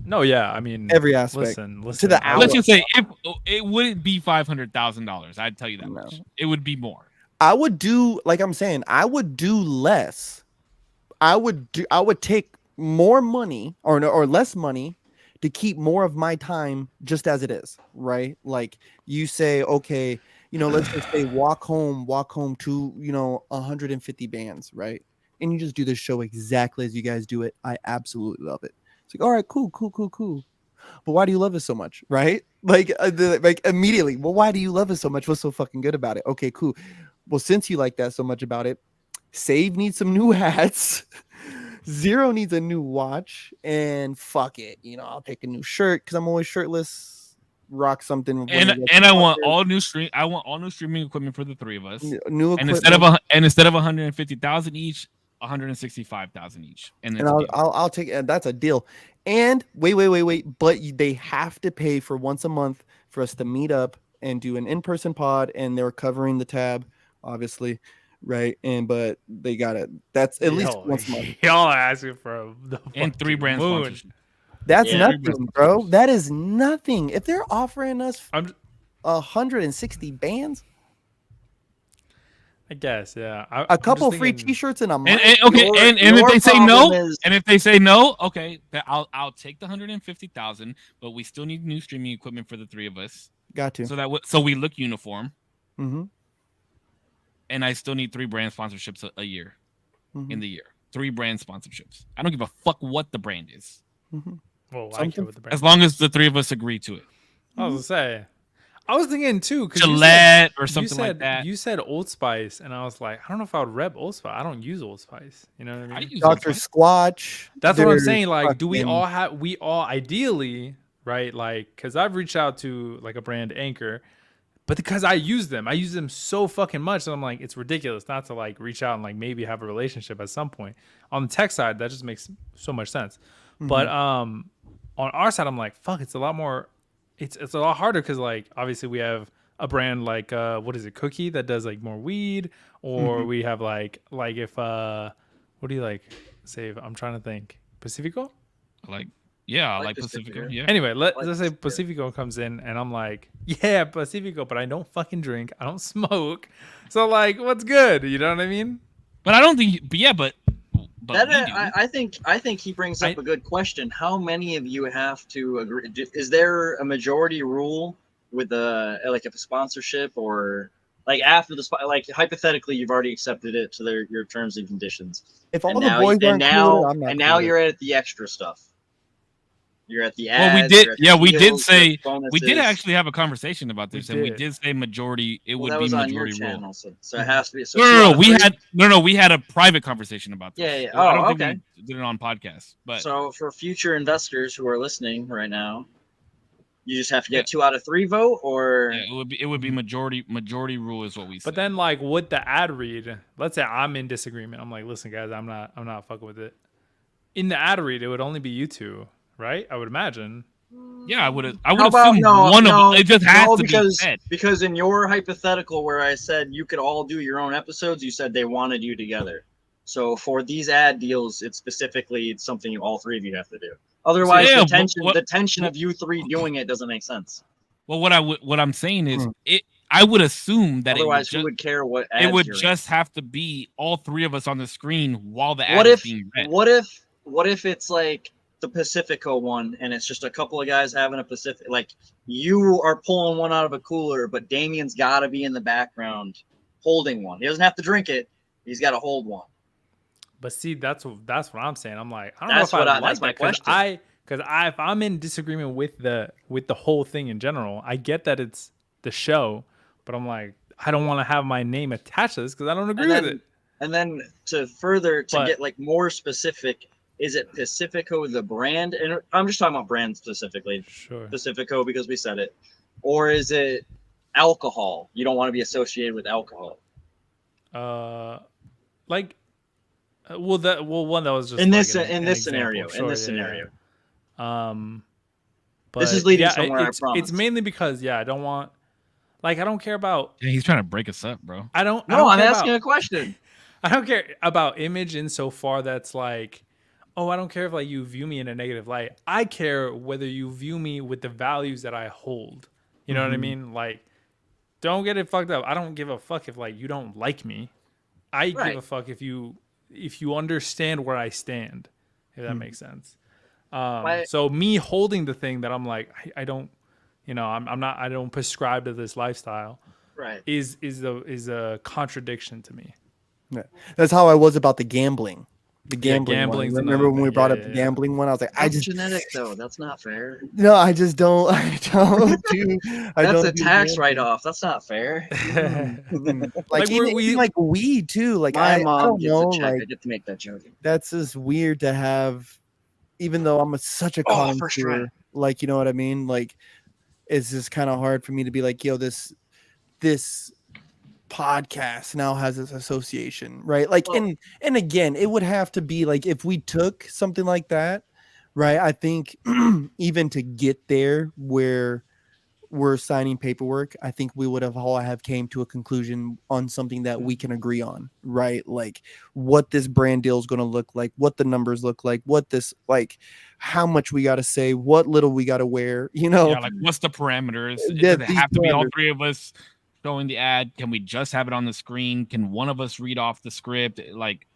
No, yeah, I mean every aspect. Listen to the hour. Let's just say if it wouldn't be $500,000, I'd tell you that much. It would be more. I would do like I'm saying. I would do less. I would take more money or less money to keep more of my time just as it is, right? Like you say, okay, let's just say walk home to 150 bands, right? And you just do this show exactly as you guys do it. I absolutely love it. It's like, all right, cool. But why do you love it so much, right? Like immediately. Well, why do you love it so much? What's so fucking good about it? Okay, cool. Well, since you like that so much about it, Save needs some new hats. Zero needs a new watch, and fuck it, I'll take a new shirt because I'm always shirtless. Rock something, and I want all new streaming equipment for the three of us. New equipment. And instead of 150,000 each, 165,000 each. And I'll take that's a deal. And wait, but they have to pay for once a month for us to meet up and do an in-person pod, and they're covering the tab. Obviously, right? But they got it. That's at least once a month. Y'all are asking for and 3 brand sponsorships. That's nothing, bro. That is nothing. If they're offering us 160 bands, I guess, yeah. A couple free T-shirts in a month. And if they say no, okay, I'll take the 150,000, but we still need new streaming equipment for the three of us. Got to. So we look uniform. Mm-hmm. And I still need 3 brand sponsorships a year in the year. 3 brand sponsorships. I don't give a fuck what the brand is. Mm-hmm. Well, I care what the brand as long as the three of us agree to it. I was gonna say, I was thinking too, Gillette or something like that. You said Old Spice, and I was like, I don't know if I would rep Old Spice. I don't use Old Spice. You know what I mean? Dr. Squatch. That's what I'm saying. Like, do we all ideally, right? Like, because I've reached out to like a brand Anchor, But because I use them so fucking much that I'm like, it's ridiculous not to like reach out and like maybe have a relationship at some point. On the tech side, that just makes so much sense. But on our side, I'm like, fuck, it's a lot more. It's a lot harder because like obviously we have a brand like what is it, Cookie, that does like more weed, or we have like if what do you like? Save. I'm trying to think. Pacifico. Like, yeah, like like Pacifico. Pacifico. Yeah. Anyway, let's say Pacifico. Pacifico comes in and I'm like, yeah, Pacifico, but I don't fucking drink. I don't smoke. So like, what's good? You know what I mean? But I don't think. But yeah, but That we do. I think he brings up a good question. How many of you have to agree? Is there a majority rule with like a sponsorship, or like after the like hypothetically you've already accepted it to your terms and conditions, If all and the now boys aren't cool, I'm not and cool now with it. you're at the extra stuff. You're at the Well, ads. we did. you're at the Yeah, we did deals, say you're at we did bonuses. actually have a conversation about this, and we did. did say majority. It Well, would that be was on your majority rule. channel, so it has to be. So No, two no, out no. of We three. had we had a private conversation about this. Yeah, yeah. I don't Oh, think okay. we did it on podcast, but So for future investors who are listening right now, you just have to get 2 out of 3 vote, or yeah, it would be majority rule is what we said. But then like with the ad read, let's say I'm in disagreement. I'm like, listen, guys, I'm not fucking with it. In the ad read, it would only be you two, right? I would imagine. yeah, I would How assume about one of it just has to because be said. because in your hypothetical where I said you could all do your own episodes, you said they wanted you together. So for these ad deals, it's something all 3 of you have to do. Otherwise, Yeah, the tension of you 3 doing it doesn't make sense. Well, what I'm saying is I would assume that Otherwise, who would care what ads it would you're in? just have to be all 3 of us on the screen while the ad What is if being read. what if it's like the Pacifico one and it's just a couple of guys having a Pacific, like you are pulling one out of a cooler, but Damien's got to be in the background holding one. He doesn't have to drink it. He's got to hold one. But see, that's what I'm saying. I'm like, I don't That's know if what I I- like that's my that because question. if I'm in disagreement with the whole thing in general, I get that it's the show, but I'm like, I don't want to have my name attached to this because I don't agree with it. And then to further But- get like more specific, is it Pacifico the brand? And I'm just talking about brand specifically, Sure. Pacifico because we said it, or is it alcohol? You don't want to be associated with alcohol. Like, one that was just In like this an scenario, example. in this Sure, yeah, scenario. yeah. But This is leading yeah, somewhere, I It's promise. mainly because I don't want, like, I don't care about. Yeah, he's trying to break us up, bro. I don't. I No, don't I'm care asking about, a question. I don't care about image insofar that's like, oh, I don't care if like you view me in a negative light. I care whether you view me with the values that I hold. You know what I mean? Like, don't get it fucked up. I don't give a fuck if like you don't like me. I Right. give a fuck if you understand where I stand. If that makes sense. So me holding the thing that I'm like, I don't, I'm not, I don't prescribe to this lifestyle. Right. Is a contradiction to me. Yeah. That's how I was about the gambling. The Yeah, gambling one. gambling's Remember another when we thing. brought Yeah, up yeah, the yeah. gambling one? I was like, I That's just genetic though. That's not fair. no, I just don't. I don't do. I That's don't a do tax gambling. write-off. That's not fair. Like, Like, even, we- even like weed too. Like My I mom don't gets know. a check. I Like get to make that joke. that's just weird to have. Even though I'm such a Oh, first try. connoisseur, like you know what I mean. Like it's just kind of hard for me to be like, yo, this podcast now has this association, right? Like, Well- and again, it would have to be like if we took something like that, right? I think even to get there where we're signing paperwork, I think we would have all have came to a conclusion on something that we can agree on, right? Like what this brand deal is going to look like, what the numbers look like, what this like, how much we got to say, what little we got to wear, you know? Yeah, like what's the parameters? Yeah, Does it these have to be all parameters. 3 of us showing the ad? Can we just have it on the screen? Can one of us read off the script? Like,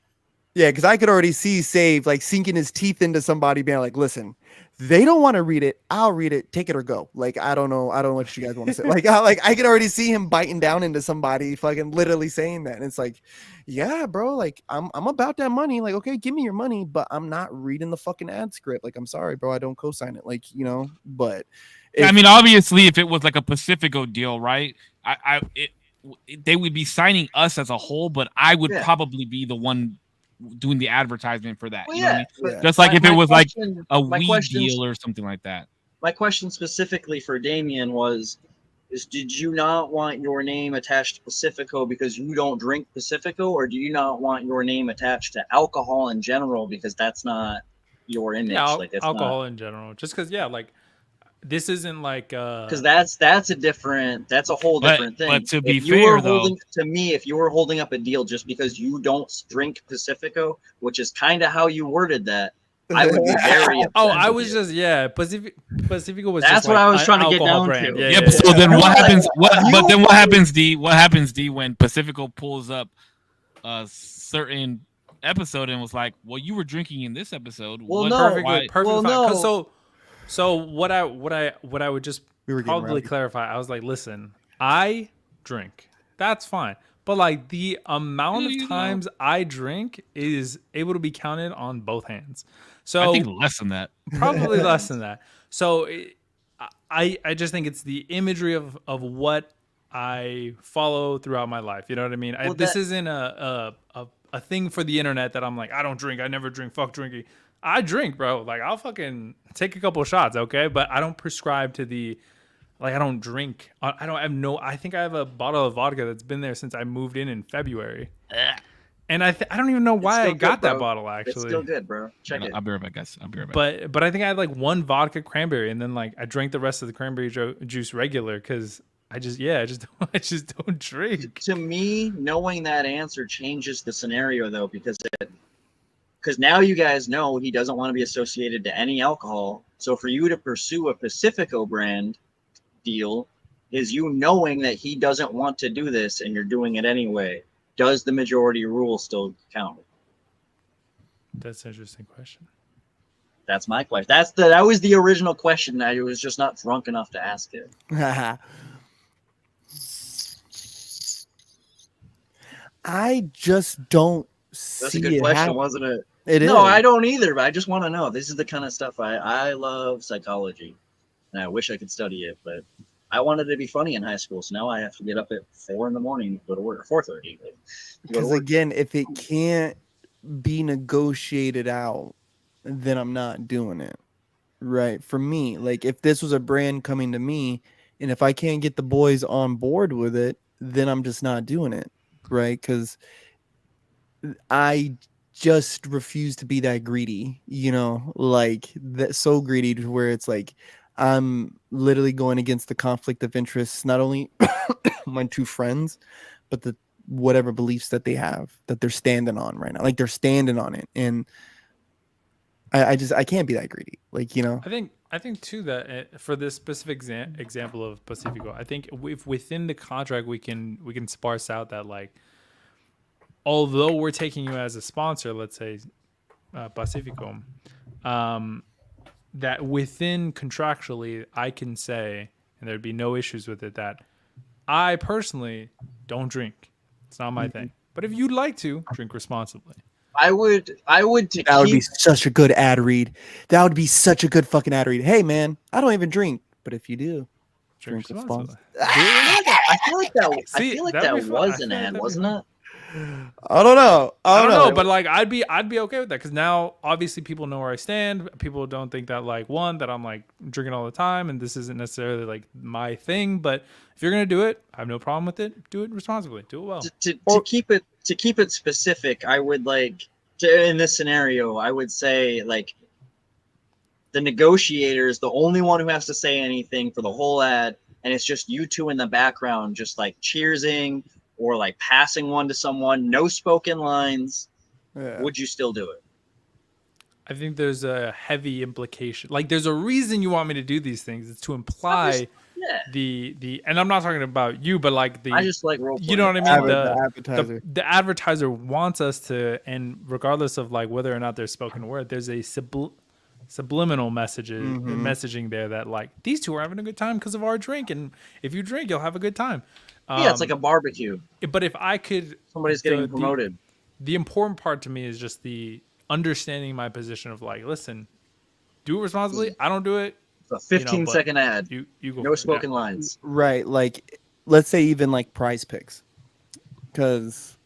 Yeah, because I could already see Save like sinking his teeth into somebody, being like, "Listen, they don't want to read it. I'll read it. Take it or go." Like, I don't know what you guys want to say. Like, I could already see him biting down into somebody, fucking literally saying that. And it's like, yeah, bro. Like, I'm about that money. Like, okay, give me your money, but I'm not reading the fucking ad script. Like, I'm sorry, bro. I don't co-sign it. Like, you know, but I mean, obviously, if it was like a Pacifico deal, right? They would be signing us as a whole, but I would Yeah. probably be the one doing the advertisement for that. Well, you know what I yeah. mean? Yeah. Just like if it was like question- a my weed question's- deal or something like that. My question specifically for Damien was, did you not want your name attached to Pacifico because you don't drink Pacifico, or do you not want your name attached to alcohol in general because that's not your image? Yeah, Like it's alcohol not, in general. Just because, yeah, like this isn't like because that's a whole But different thing. to be If you were fair, though, holding to me, if you were holding up a deal just because you don't drink Pacifico, which is kind of how you worded that, I would be very upset. oh, I with was you. just Pacifico was That's just what like I was an trying to get alcohol down brand. to. Yeah, yeah. yeah, So yeah. then No, what happens? But then what you- happens, D? What happens, D, when Pacifico pulls up a certain episode and was like, "Well, you were drinking in this episode." Well, what, no. Perfectly Well, fine. 'Cause no. so what I would just We were getting probably rowdy. clarify. I was like, listen, I drink. That's fine. But like the amount Yeah, of you know. times I drink is able to be counted on both hands. So I think less than that. probably less than that. So I just think it's the imagery of what I follow throughout my life. You know what I mean? Well, This that- isn't a thing for the internet that I'm like, I don't drink, I never drink, fuck drinking. I drink, bro. Like I'll fucking take a couple of shots, okay? But I don't prescribe to the like I don't drink. I don't have no. I think I have a bottle of vodka that's been there since I moved in February. And I don't even know why I still good, got that bro. bottle It's actually. still good, bro. Check it. I'll be right back, guys. I'll be right back. But I think I had like one vodka cranberry, and then like I drank the rest of the cranberry juice regular because I just I just don't drink. To me, knowing that answer changes the scenario though, because now you guys know he doesn't want to be associated to any alcohol. So for you to pursue a Pacifico brand deal is you knowing that he doesn't want to do this and you're doing it anyway. Does the majority rule still count? That's an interesting question. That's my question. That was the original question. I was just not drunk enough to ask it. I just don't That's see a good it question, happen. wasn't it? It is. No, I don't either, but I just want to know. This is the kind of stuff I love psychology, and I wish I could study it, but I wanted to be funny in high school, so now I have to get up at 4 a.m. to go to work, 4:30. Because again, if it can't be negotiated out, then I'm not doing it. Right. For me, like if this was a brand coming to me, and if I can't get the boys on board with it, then I'm just not doing it. Right. Because I just refuse to be that greedy, like that so greedy to where it's like I'm literally going against the conflict of interests, not only my two friends, but the whatever beliefs that they have that they're standing on right now. Like they're standing on it. And I can't be that greedy. Like, I think too that for this specific example of Pacifico, I think if within the contract we can sparse out that like, although we're taking you as a sponsor, let's say Pacifico, that within contractually I can say, and there'd be no issues with it, that I personally don't drink. It's not my thing. But if you'd like to, drink responsibly. I would to that would be keep such a good ad read. That would be such a good fucking ad read. Hey man, I don't even drink, but if you do, Drink Drink responsibly. I feel like that. See, I feel like that'd that be fun. was I an feel like ad, that'd be wasn't fun. it? I don't know. I don't know, but like I'd be okay with that because now obviously people know where I stand. People don't think that like that I'm like drinking all the time and this isn't necessarily like my thing. But if you're gonna do it, I have no problem with it. Do it responsibly. Do it well. To keep it specific, I would like in this scenario, I would say like the negotiator is the only one who has to say anything for the whole ad, and it's just you two in the background, just like cheersing or like passing one to someone, no spoken lines. Yeah. Would you still do it? I think there's a heavy implication. Like there's a reason you want me to do these things. It's to imply Yeah, the and I'm not talking about you, but like I just like role. you know what I mean? The advertiser. The advertiser wants us to, and regardless of like whether or not there's spoken word, there's a subliminal messaging there that like these two are having a good time because of our drink, and if you drink, you'll have a good time. Yeah, it's like a barbecue. But if I could, Somebody's getting promoted. the important part to me is just the understanding my position of like, listen, do it responsibly. I don't do it. It's a 15-second ad. You go. No for it. spoken lines. Right. Like, let's say even like Prize Picks, because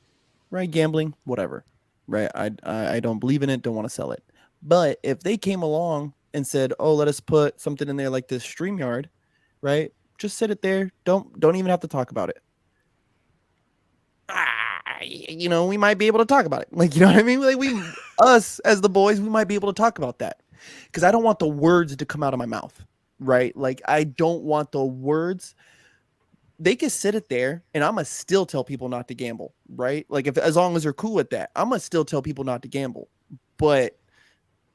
right, gambling, whatever. Right. I don't believe in it. Don't want to sell it. But if they came along and said, "Oh, let us put something in there like this StreamYard," right? Just sit it there. Don't even have to talk about it. You know, we might be able to talk about it. Like, you know what I mean? Like us as the boys, we might be able to talk about that. Because I don't want the words to come out of my mouth, right? Like, I don't want the words. They can sit it there, and I'm gonna still tell people not to gamble, right? Like, if as long as they're cool with that, I'm gonna still tell people not to gamble, but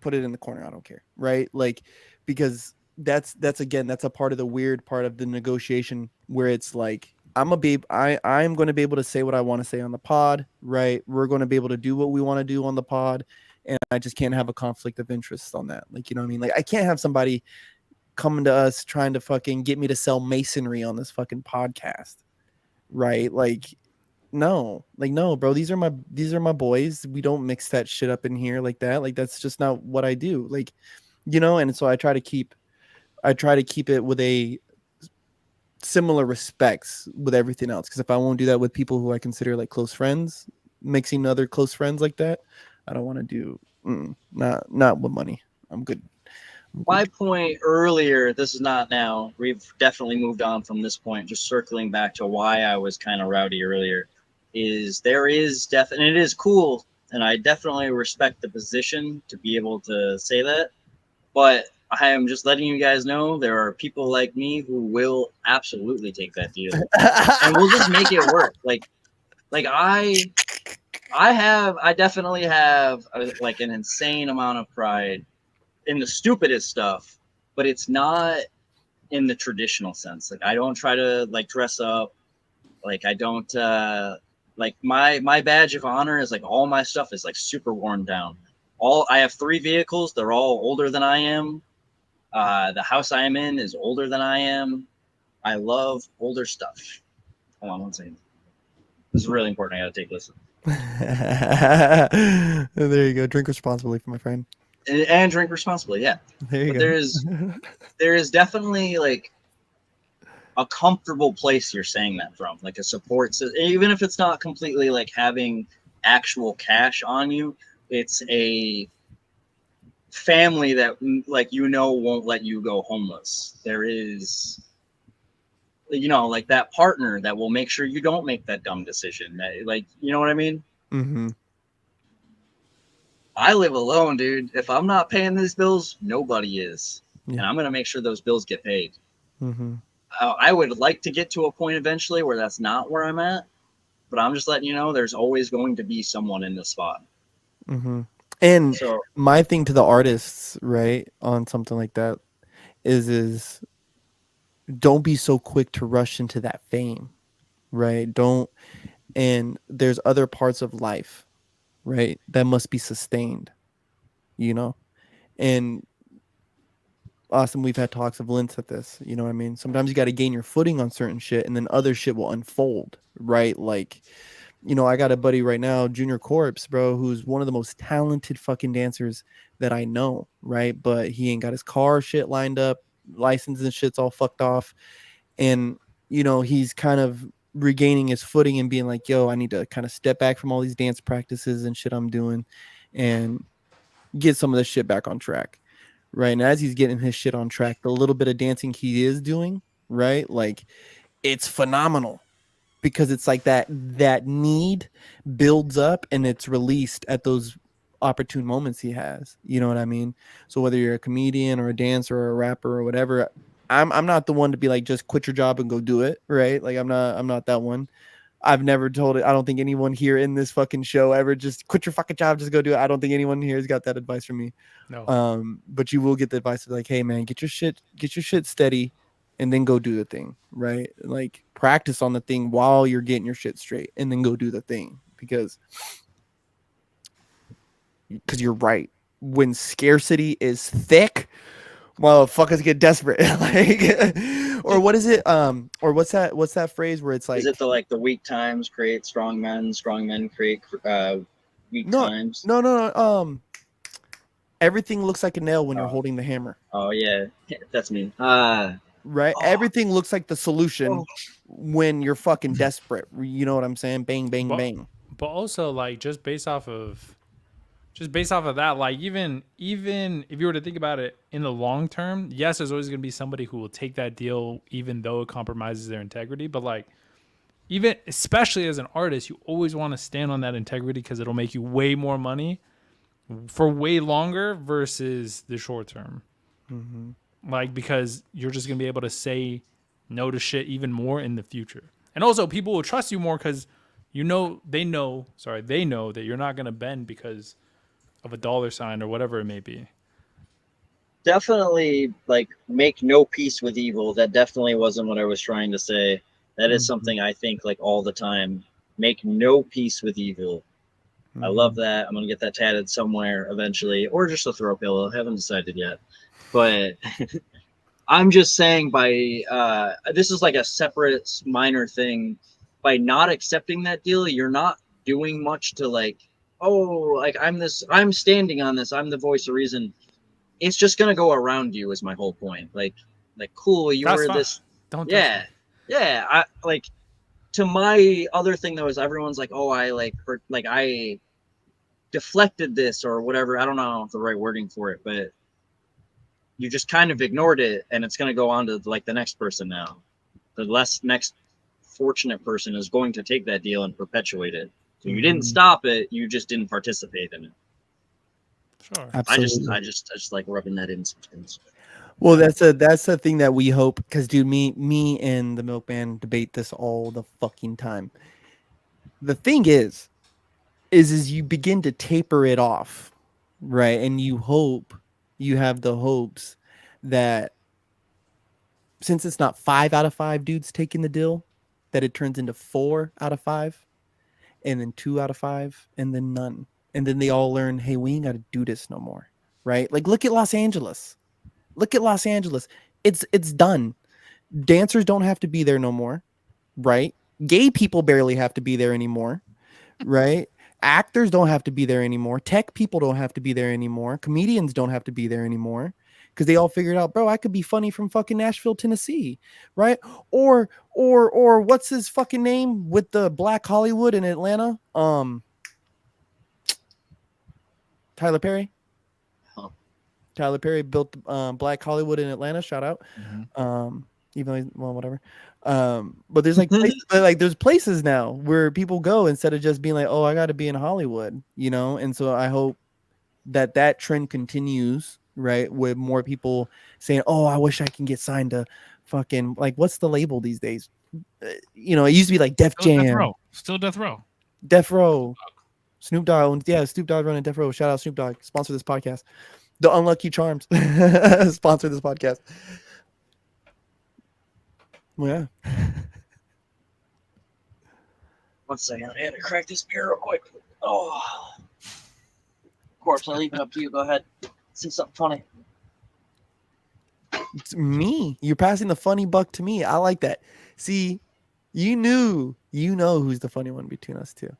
put it in the corner. I don't care, right? Like, because that's a part of the weird part of the negotiation where it's like I'm going to be able to say what I want to say on the pod, right? We're going to be able to do what we want to do on the pod, and I just can't have a conflict of interest on that. Like, you know what I mean? Like, I can't have somebody coming to us trying to fucking get me to sell masonry on this fucking podcast, right? Like, no, bro. These are my boys. We don't mix that shit up in here like that. Like, that's just not what I do. Like, you know. And so I try to keep it with a similar respects with everything else. Because if I won't do that with people who I consider like close friends, mixing other close friends like that, I don't want to do. Not with money. I'm good. My point earlier, this is not now. We've definitely moved on from this point. Just circling back to why I was kind of rowdy earlier, is there is definitely, it is cool, and I definitely respect the position to be able to say that. But I am just letting you guys know there are people like me who will absolutely take that deal, and we'll just make it work. Like I definitely have like an insane amount of pride in the stupidest stuff, but it's not in the traditional sense. Like, I don't try to like dress up. Like, I don't like my badge of honor is like all my stuff is like super worn down. I have 3 vehicles. They're all older than I am. The house I am in is older than I am. I love older stuff. Hold on one second. This is really important. I gotta take this. There you go. Drink responsibly, my friend. And drink responsibly, yeah. There you But go. there is definitely like a comfortable place you're saying that from, like a support system. Even if it's not completely like having actual cash on you, it's a family that like won't let you go homeless. There is, like that partner that will make sure you don't make that dumb decision. That, like, you know what I mean? Mm-hmm. I live alone, dude. If I'm not paying these bills, nobody is. Yeah. And I'm going to make sure those bills get paid. Mm-hmm. I would like to get to a point eventually where that's not where I'm at, but I'm just letting you know there's always going to be someone in this spot. Mm-hmm. And So my thing to the artists, right, on something like that is don't be so quick to rush into that fame, right? And there's other parts of life, right, that must be sustained, and Austin, we've had talks of Linz at this, you know what I mean? Sometimes you got to gain your footing on certain shit, and then other shit will unfold, right? Like, I got a buddy right now, Junior Corpse, bro, who's one of the most talented fucking dancers that I know, right? But he ain't got his car shit lined up, license and shit's all fucked off, and he's kind of regaining his footing and being like, yo, I need to kind of step back from all these dance practices and shit I'm doing and get some of this shit back on track. Right. And as he's getting his shit on track, the little bit of dancing he is doing, right, like, it's phenomenal, because it's like that need builds up and it's released at those opportune moments he has. You know what I mean? So whether you're a comedian or a dancer or a rapper or whatever, I'm not the one to be like, just quit your job and go do it. Right. Like, I'm not that one. I've never told it. I don't think anyone here in this fucking show ever just quit your fucking job, just go do it. I don't think anyone here has got that advice from me. No. But you will get the advice of like, hey man, get your shit steady and then go do the thing, right? Like, practice on the thing while you're getting your shit straight and then go do the thing, because you're right. When scarcity is thick, motherfuckers get desperate. Like, or what is it? Or what's that phrase where it's like, is it the weak times create strong men create weak times? No. Everything looks like a nail when you're holding the hammer. Oh yeah, that's me. Right? Everything looks like the solution when you're fucking desperate. You know what I'm saying? Bang, bang, bang. But also, like, just based off of just based off of that, like even if you were to think about it in the long term, yes, there's always going to be somebody who will take that deal even though it compromises their integrity. But like, even especially as an artist, you always want to stand on that integrity because it'll make you way more money for way longer versus the short term. Like, because you're just going to be able to say no to shit even more in the future. And also people will trust you more because they know that you're not going to bend because of a dollar sign or whatever it may be. Definitely, like, make no peace with evil. That definitely wasn't what I was trying to say. That is something I think like all the time. Make no peace with evil. I love that. I'm gonna get that tatted somewhere eventually, or just a throw pillow. Haven't decided yet. But I'm just saying, by this is like a separate minor thing. By not accepting that deal, you're not doing much to like, oh, like I'm standing on this. I'm the voice of reason. It's just gonna go around you. Is my whole point. Like cool. You That's were fine. this. Don't touch Yeah, me. yeah. I like. To my other thing though is everyone's like, oh, I like hurt, like I deflected this or whatever. I don't know the right wording for it, but you just kind of ignored it, and it's going to go on to like the next person now. The next fortunate person is going to take that deal and perpetuate it. So you didn't stop it, you just didn't participate in it. Sure. Absolutely. I just like rubbing that in sometimes. Well, that's the thing that we hope, because dude, me and the Milkman debate this all the fucking time. The thing is you begin to taper it off, right? And you have the hopes that since it's not 5 out of 5 dudes taking the deal, that it turns into 4 out of 5, and then 2 out of 5, and then none. And then they all learn, hey, we ain't got to do this no more, right? Like, look at Los Angeles. It's done. Dancers don't have to be there no more, right? Gay people barely have to be there anymore, right? Actors don't have to be there anymore. Tech people don't have to be there anymore. Comedians don't have to be there anymore because they all figured out, bro, I could be funny from fucking Nashville, Tennessee, right? Or what's his fucking name with the Black Hollywood in Atlanta? Tyler Perry. Tyler Perry built Black Hollywood in Atlanta. Shout out. Even though, well, whatever. But there's like there's places now where people go instead of just being like, oh, I got to be in Hollywood, you know. And so I hope that trend continues, right? With more people saying, oh, I wish I can get signed to fucking, like, what's the label these days? You know, it used to be like Def Jam, Still Death Row. Death Row, Snoop Dogg. Yeah, Snoop Dogg running Death Row. Shout out Snoop Dogg. Sponsor this podcast. The Unlucky Charms sponsor this podcast. Well, yeah. 1 second, I had to crack this beer real quick. Oh, Corpse, I'll leave it up to you. Go ahead. Say something funny. It's me. You're passing the funny buck to me. I like that. See, you know who's the funny one between us two.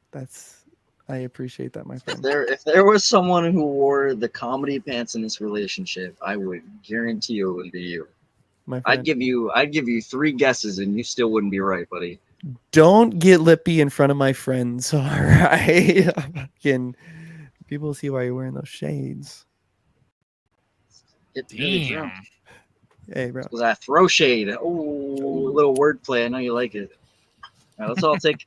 I appreciate that, my friend. If there was someone who wore the comedy pants in this relationship, I would guarantee you it would be you. My friend. I'd give you 3 guesses and you still wouldn't be right, buddy. Don't get lippy in front of my friends, all right? People see why you're wearing those shades. Get really drunk. Hey, bro. Was that throw shade? Oh, little wordplay. I know you like it. All right,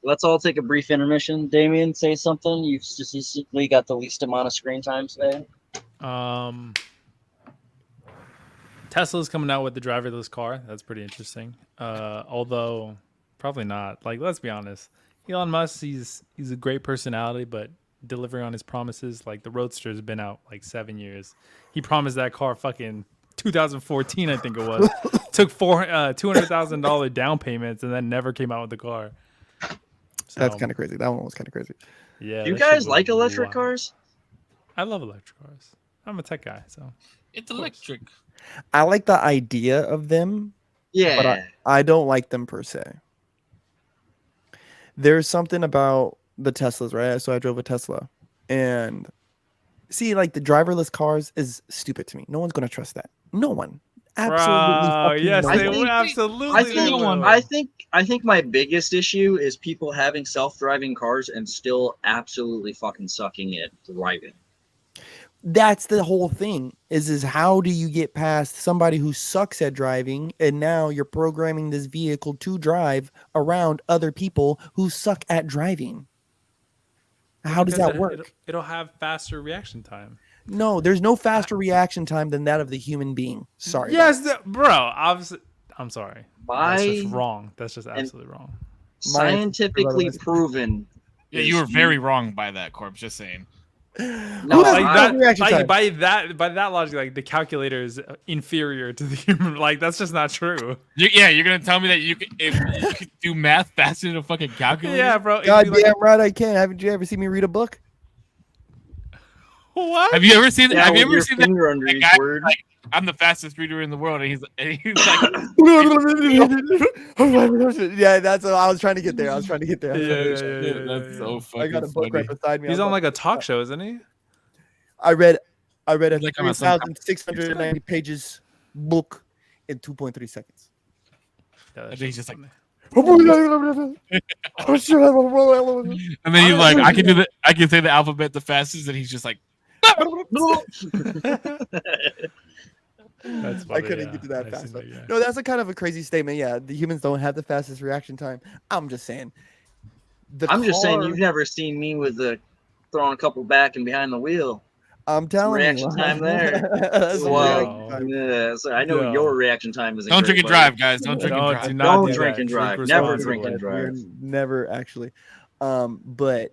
let's all take a brief intermission. Damien, say something. You've statistically got the least amount of screen time today. Tesla's coming out with the driverless car. That's pretty interesting. Although probably not. Like, let's be honest. Elon Musk, he's a great personality, but delivering on his promises, like the Roadster has been out like 7 years. He promised that car fucking 2014, I think it was. Took $200,000 down payments and then never came out with the car. So, That's kind of crazy. That one was kind of crazy. Yeah. Do you that shit guys was like electric wild. cars? I love electric cars. I'm a tech guy, so It's electric. I like the idea of them, Yeah. but I don't like them per se. There's something about the Teslas, right? So I drove a Tesla, and see, like, the driverless cars is stupid to me. No one's gonna trust that. No one. Absolutely. Bro, fucking yes, no they one. will. Absolutely. they will. I think my biggest issue is people having self-driving cars and still absolutely fucking sucking at driving. That's the whole thing. Is how do you get past somebody who sucks at driving, and now you're programming this vehicle to drive around other people who suck at driving? How does Because that work? It'll have faster reaction time. No, there's no faster reaction time than that of the human being. Sorry. Yes, bro. Obviously, I'm sorry. That's By just wrong. That's just absolutely wrong. scientifically proven. Yeah, you were very wrong by that, Corpse. Just saying. No, has Like faster reaction time? by that logic, like the calculator is inferior to the human. Like that's just not true. You're gonna tell me that you could do math faster than a fucking calculator? Yeah, bro. it'd God be like, damn right I can. Haven't you ever seen me read a book? what? Have you ever seen? Yeah, have you with ever your seen that? finger under that each guy, word? like, I'm the fastest reader in the world, and he's like, Yeah, that's what I was trying to get there. Yeah. that's so I fucking got a book funny. right beside me. He's I'm on like, like a talk show, isn't he? I read a Like I'm on some- 3,690 pages book in 2.3 seconds. Yeah, And that's then he's just like, Oh, and then he's like, I can say the alphabet the fastest, and he's just like, That's I funny, couldn't yeah. get to that I've fast. seen Though. that, yeah. No, that's a kind of a crazy statement. Yeah, the humans don't have the fastest reaction time. I'm just saying. I'm just saying car- you've never seen me with the throwing a couple back and behind the wheel. I'm telling reaction you. time there. That's some Wow. reaction time. Yeah, so I know No. your reaction time is. don't drink and drive, guys. Don't drink and No, drive. do not Don't do drink that. and drive. Drink Never responsibly. drink and drive. We're never actually. But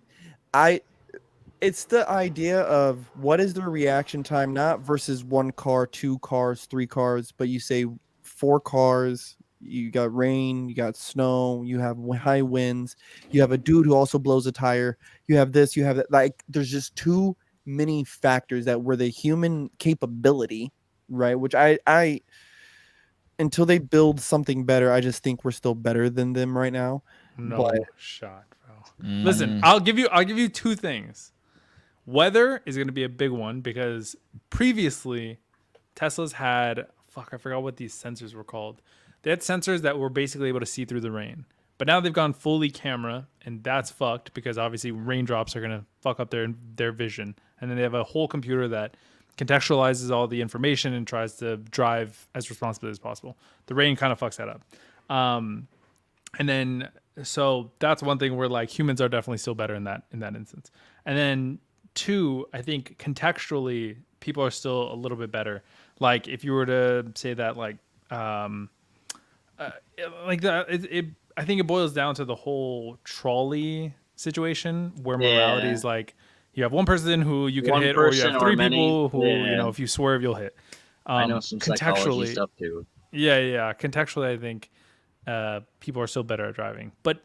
it's the idea of what is the reaction time, not versus one car, two cars, three cars, but you say 4 cars. You got rain, you got snow, you have high winds, you have a dude who also blows a tire, you have this, you have that. Like, there's just too many factors that were the human capability, right? Which I until they build something better, I just think we're still better than them right now. No But- shot, bro. Listen, I'll give you 2 things. Weather is going to be a big one because previously Tesla's had I forgot what these sensors were called. They had sensors that were basically able to see through the rain. But now they've gone fully camera, and that's fucked because obviously raindrops are going to fuck up their vision. And then they have a whole computer that contextualizes all the information and tries to drive as responsibly as possible. The rain kind of fucks that up. And then so that's one thing where like humans are definitely still better in that instance. And then 2, I think contextually people are still a little bit better. Like if you were to say that like I think it boils down to the whole trolley situation where morality is like you have one person who you can One hit, or you person have or 3 many. people who Yeah. if you swerve you'll hit. I know some psychology stuff too. Yeah. Contextually, I think people are still better at driving, but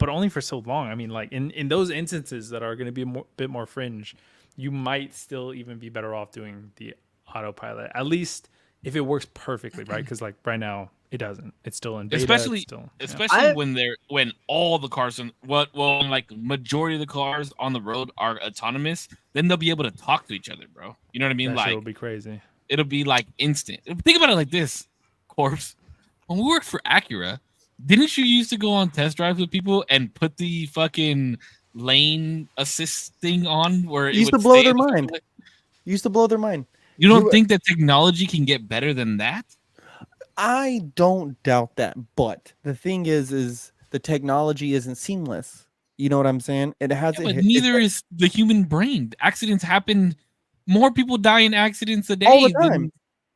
only for so long. I mean, like in those instances that are going to be a bit more fringe, you might still even be better off doing the autopilot, at least if it works perfectly, right? Because like right now it doesn't. It's still in beta. Especially I- when all the cars like majority of the cars on the road are autonomous, then they'll be able to talk to each other, bro. You know what I mean? that shit Like will be crazy. it'll be like instant. Think about it like this, Corpse. When we worked for Acura, didn't you used to go on test drives with people and put the fucking lane assist thing on where it Used would to blow stay their in the- mind. Used to blow their mind. You don't You- think that technology can get better than that? I don't doubt that, but the thing is the technology isn't seamless. You know what I'm saying? It hasn't. But hit- neither is the human brain. Accidents happen. More people die in accidents a day. all the than- time,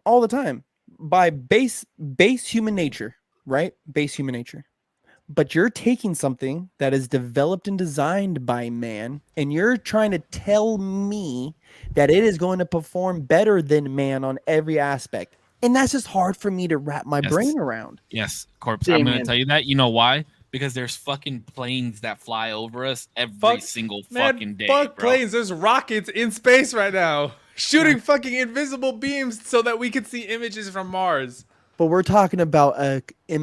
all the time, by base human nature, right? Base human nature. But you're taking something that is developed and designed by man, and you're trying to tell me that it is going to perform better than man on every aspect. And that's just hard for me to wrap my Yes. brain around. Yes, Corpse. I'm going Damien. to tell you that. You know why? Because there's fucking planes that fly over us every single fucking day, fuck bro. planes. There's rockets in space right now shooting fucking invisible beams so that we can see images from Mars. But we're talking about like I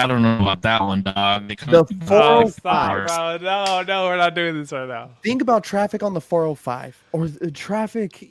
don't know about that one, dog. They come The through four- Oh, 405. stop, bro. No, we're not doing this right now. think about traffic on the 405 or traffic,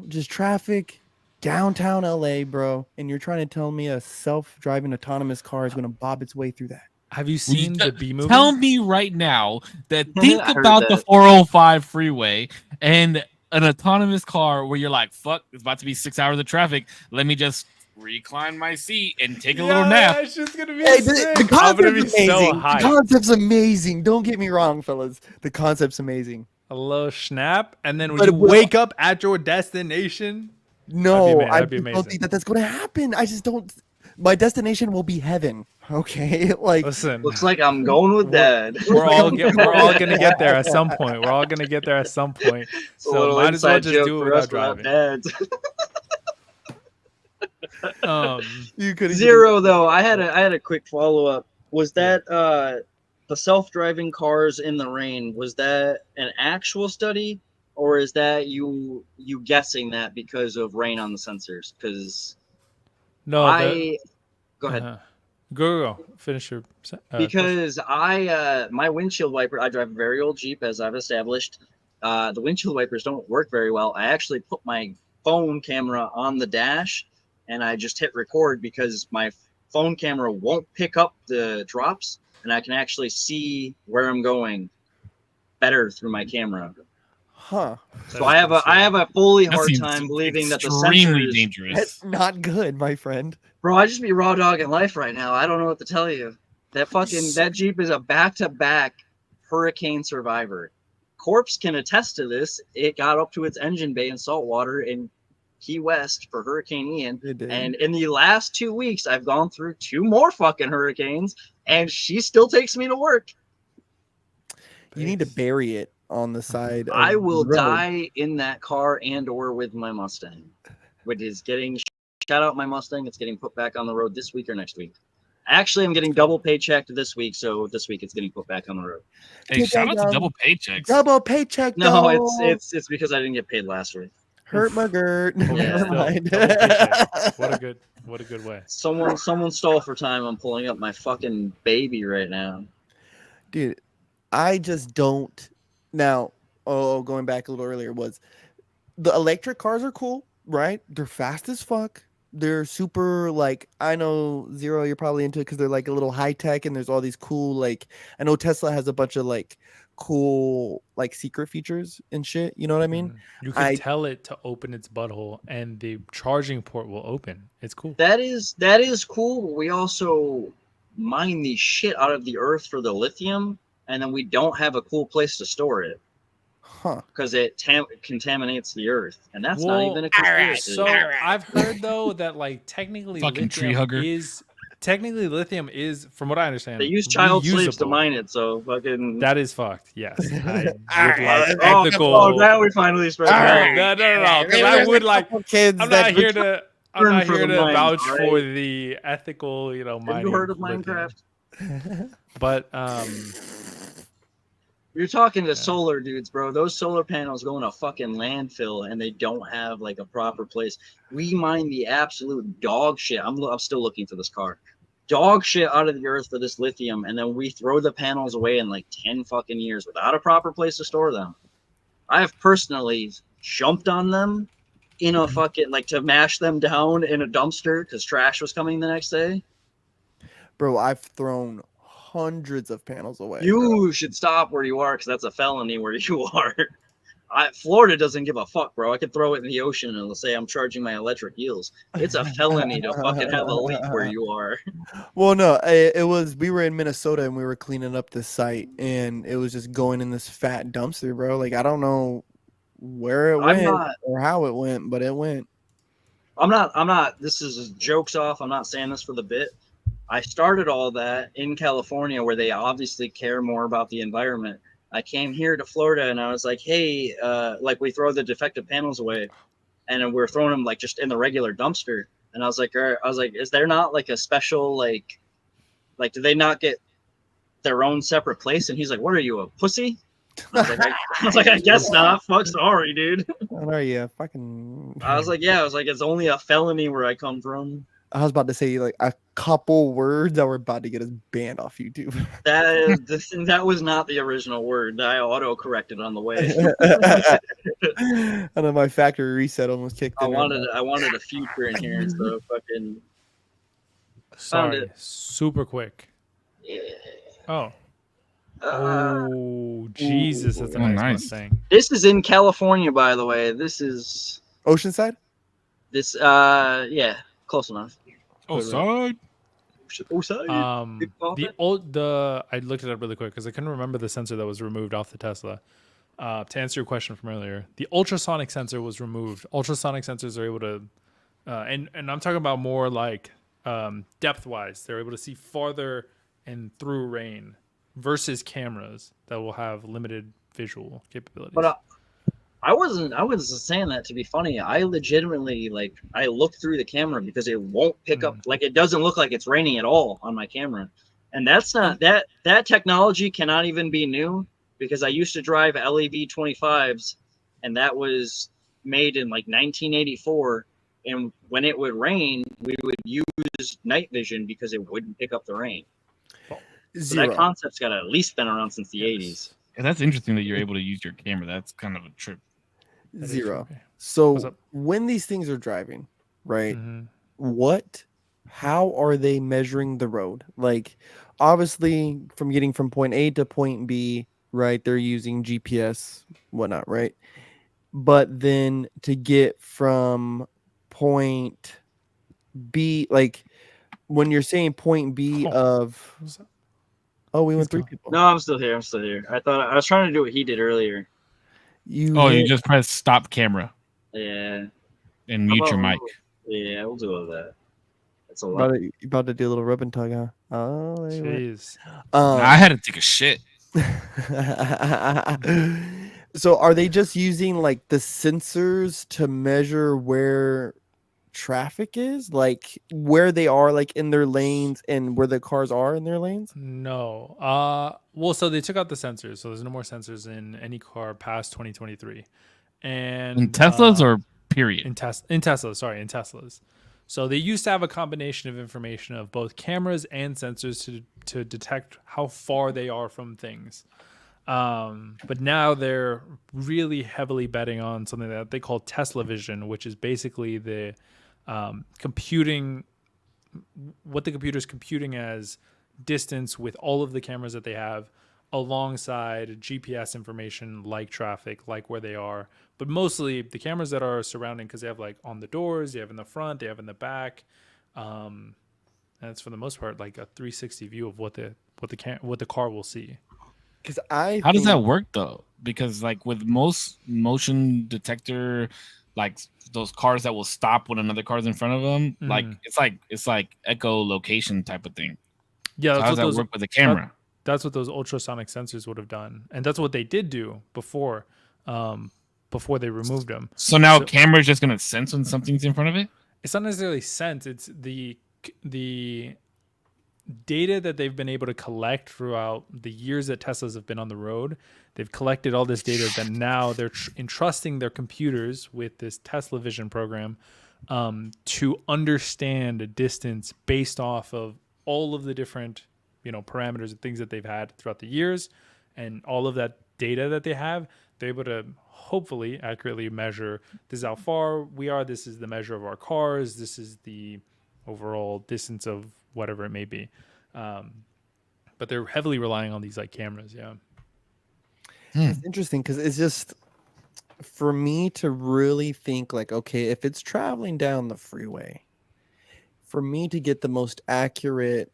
just traffic downtown LA, bro. And you're trying to tell me a self-driving autonomous car is going to bob its way through that. Have you seen the B movie? Tell me right now that think I heard about the that. 405 freeway and an autonomous car where you're like, fuck, it's about to be 6 hours of traffic. Let me just recline my seat and take a little nap. It's just gonna be Hey, sick. the I'm gonna be concept's so amazing. The hyped. concept's amazing. Don't get me wrong, fellas. The concept's amazing. A little snap, and then when But you will- wake up at your destination, No, I that'd be just don't amazing. think that that's going to happen. I just don't. My destination will be heaven. Okay, like listen, Looks like I'm going with Dad. we're all gonna get there at some point. We're all gonna get there at some point. It's a So little might as well inside just joke do it for us without without driving. dads. you could Zero though. I had a quick follow up. Was that the self driving cars in the rain? Was that an actual study, or is that you guessing that because of rain on the sensors? Because No, go ahead. Go. Finish your. Because my windshield wiper, I drive a very old Jeep, as I've established. The windshield wipers don't work very well. I actually put my phone camera on the dash and I just hit record because my phone camera won't pick up the drops, and I can actually see where I'm going better through my camera. Huh? So I have a fully That hard seems time believing that the extremely sensors. dangerous. That's not good, my friend. Bro, I just be raw dogging life right now. I don't know what to tell you. That Jeep is a back-to-back hurricane survivor. Corpse can attest to this. It got up to its engine bay in saltwater in Key West for Hurricane Ian. It did. And in the last 2 weeks, I've gone through 2 more fucking hurricanes, and she still takes me to work. You need to bury it on the side. I of will the road. die in that car and or with my Mustang, which is getting shout out my Mustang. It's getting put back on the road this week or next week. Actually, I'm getting double paychecked this week, so this week it's getting put back on the road. Hey, shout out to double paychecks. Double paycheck. No, though. it's because I didn't get paid last week. Hurt my girt. Yeah. Never mind. Double paycheck. What a good way. Someone stole for time. I'm pulling up my fucking baby right now. Dude, I just don't. Now, going back a little earlier, was the electric cars are cool, right? They're fast as fuck. They're super, like, I know, Zero, you're probably into it because they're like a little high tech, and there's all these cool, like, I know Tesla has a bunch of like cool, like, secret features and shit. You know what I mean? You can tell it to open its butthole, and the charging port will open. It's cool. That is cool. But we also mine the shit out of the earth for the lithium, and then we don't have a cool place to store it Huh. because it contaminates the earth, and that's not even a conspiracy. So I've heard though that like technically Fucking tree hugger. lithium is, from what I understand, They use child slaves to reusable. mine it, so fucking. That is fucked. Yes, I would Alright. like Oh, ethical. now we finally spread. No, because I would like. Kids I'm that not here to. I'm Burn not for here the to mine, vouch right? for the ethical, mining. Have you heard of lithium. Minecraft? But You're talking to solar dudes, bro. Those solar panels go in a fucking landfill, and they don't have like a proper place. We mine the absolute dog shit. I'm still looking for this car. Dog shit out of the earth for this lithium, and then we throw the panels away in like 10 fucking years without a proper place to store them. I have personally jumped on them in a fucking, like, to mash them down in a dumpster because trash was coming the next day. Bro, I've thrown hundreds of panels away. You should stop where you are because that's a felony where you are. Florida doesn't give a fuck, bro. I could throw it in the ocean and it'll say I'm charging my electric eels. It's a felony to fucking have a leak where you are. Well, no, it was, we were in Minnesota and we were cleaning up this site, and it was just going in this fat dumpster, bro. Like, I don't know where it went or how it went, but it went. I'm not, this is jokes off. I'm not saying this for the bit. I started all that in California where they obviously care more about the environment. I came here to Florida and I was like, hey, like, we throw the defective panels away, and we're throwing them like just in the regular dumpster. And I was like, is there not like a special, like do they not get their own separate place? And he's like, what are you, a pussy? I was like, I guess not. Fuck, sorry, dude. What are you, fucking? I was like, it's only a felony where I come from. I was about to say like a couple words that were about to get us banned off YouTube. That was not the original word. I auto-corrected on the way. And then my factory reset almost kicked I in. wanted a future in here, so fucking. sorry, it. super quick. Yeah. Oh, Oh, Jesus, that's a Oh, nice nice. Mustang. This is in California, by the way. This is Oceanside. this. Yeah, close enough. Oh, sorry. I looked it up really quick because I couldn't remember the sensor that was removed off the Tesla. To answer your question from earlier, the ultrasonic sensor was removed. Ultrasonic sensors are able to, and I'm talking about more like depth wise. They're able to see farther and through rain versus cameras that will have limited visual capabilities. But I wasn't saying that to be funny. I legitimately I look through the camera because it won't pick up, like it doesn't look like it's raining at all on my camera. And that's not that technology cannot even be new, because I used to drive LEV 25s, and that was made in like 1984, and when it would rain, we would use night vision because it wouldn't pick up the rain. So that concept's got to at least been around since the 80s. And that's interesting that you're able to use your camera. That's kind of a trip. Zero. What's So up? when these things are driving, right? Mhm. How are they measuring the road? Like, obviously, from getting from point A to point B, right? They're using GPS, whatnot, right? But then to get from point B, like when you're saying point B Oh. of, What's up? we He's went three gone. people. No, I'm still here. I thought I was trying to do what he did earlier. You You just press stop camera Yeah. and mute your mic. Yeah, we'll do all that. That's a lot. about to do a little rub and tug, huh? Oh, there you went. Jeez. I had to take a shit. So are they just using like the sensors to measure where traffic is, like where they are, like in their lanes and where the cars are in their lanes? No. Well, so they took out the sensors, so there's no more sensors in any car past 2023. And In Teslas or period? in Teslas. So they used to have a combination of information of both cameras and sensors to detect how far they are from things. But now they're really heavily betting on something that they call Tesla Vision, which is basically the computing, what the computer's computing as distance with all of the cameras that they have alongside GPS information like traffic, like where they are, but mostly the cameras that are surrounding, because they have like on the doors, they have in the front, they have in the back. And it's for the most part like a 360 view of what the car will see. Because How does that work though? Because like with most motion detector, like those cars that will stop when another car's in front of them, like it's like echolocation type of thing. Yeah, So how does that work with the camera? That's what those ultrasonic sensors would have done, and that's what they did do before they removed them. So now camera is just gonna sense when something's in front of it? It's not necessarily sense. It's the data that they've been able to collect throughout the years that Teslas have been on the road. They've collected all this data that now they're entrusting their computers with this Tesla Vision program to understand a distance based off of all of the different parameters and things that they've had throughout the years, and all of that data that they have. They're able to hopefully accurately measure, this is how far we are, this is the measure of our cars, this is the overall distance of whatever it may be. But they're heavily relying on these like cameras. Yeah. It's interesting because it's just for me to really think like, okay, if it's traveling down the freeway, for me to get the most accurate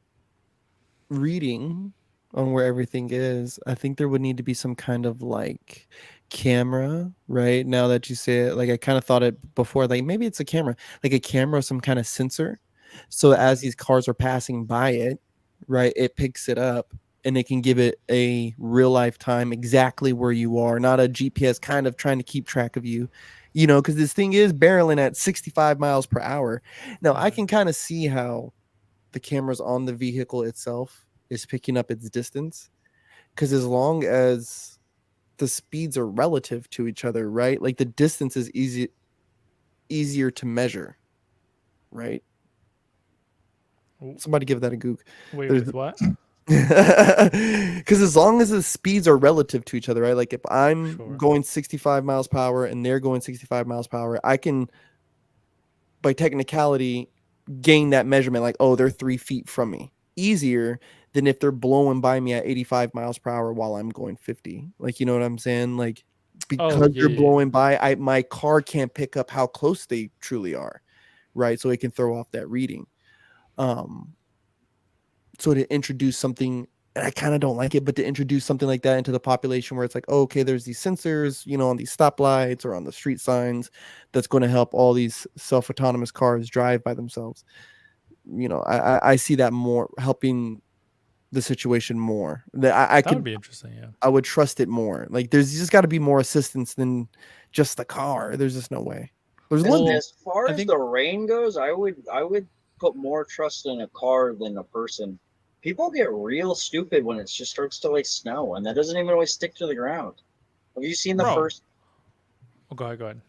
reading on where everything is, I think there would need to be some kind of like camera, right? Now that you say it, like I kind of thought it before, like maybe it's a camera, like a camera, some kind of sensor. So as these cars are passing by it, right, it picks it up and it can give it a real life time exactly where you are, not a GPS kind of trying to keep track of you, because this thing is barreling at 65 miles per hour. Now I can kind of see how the cameras on the vehicle itself is picking up its distance, because as long as the speeds are relative to each other, right, like the distance is easier to measure, right? Somebody give that a goog. Wait, with what? Because as long as the speeds are relative to each other, right, like if I'm going 65 miles per hour and they're going 65 miles per hour, I can by technicality gain that measurement, like, oh, they're 3 feet from me, easier than if they're blowing by me at 85 miles per hour while I'm going 50. Like, you know what I'm saying? Like, because they're blowing by, my car can't pick up how close they truly are, right? So it can throw off that reading. So to introduce something, and I kind of don't like it, but to introduce something like that into the population where it's like, oh, okay, there's these sensors, you know, on these stoplights or on the street signs that's going to help all these self-autonomous cars drive by themselves. You know, I see that more helping the situation more. That would be interesting. Yeah, I would trust it more. Like, there's just got to be more assistance than just the car. There's just no way. As far as the rain goes, I would put more trust in a car than a person. People get real stupid when it just starts to like snow, and that doesn't even always stick to the ground. Have you seen the first? Oh, go ahead.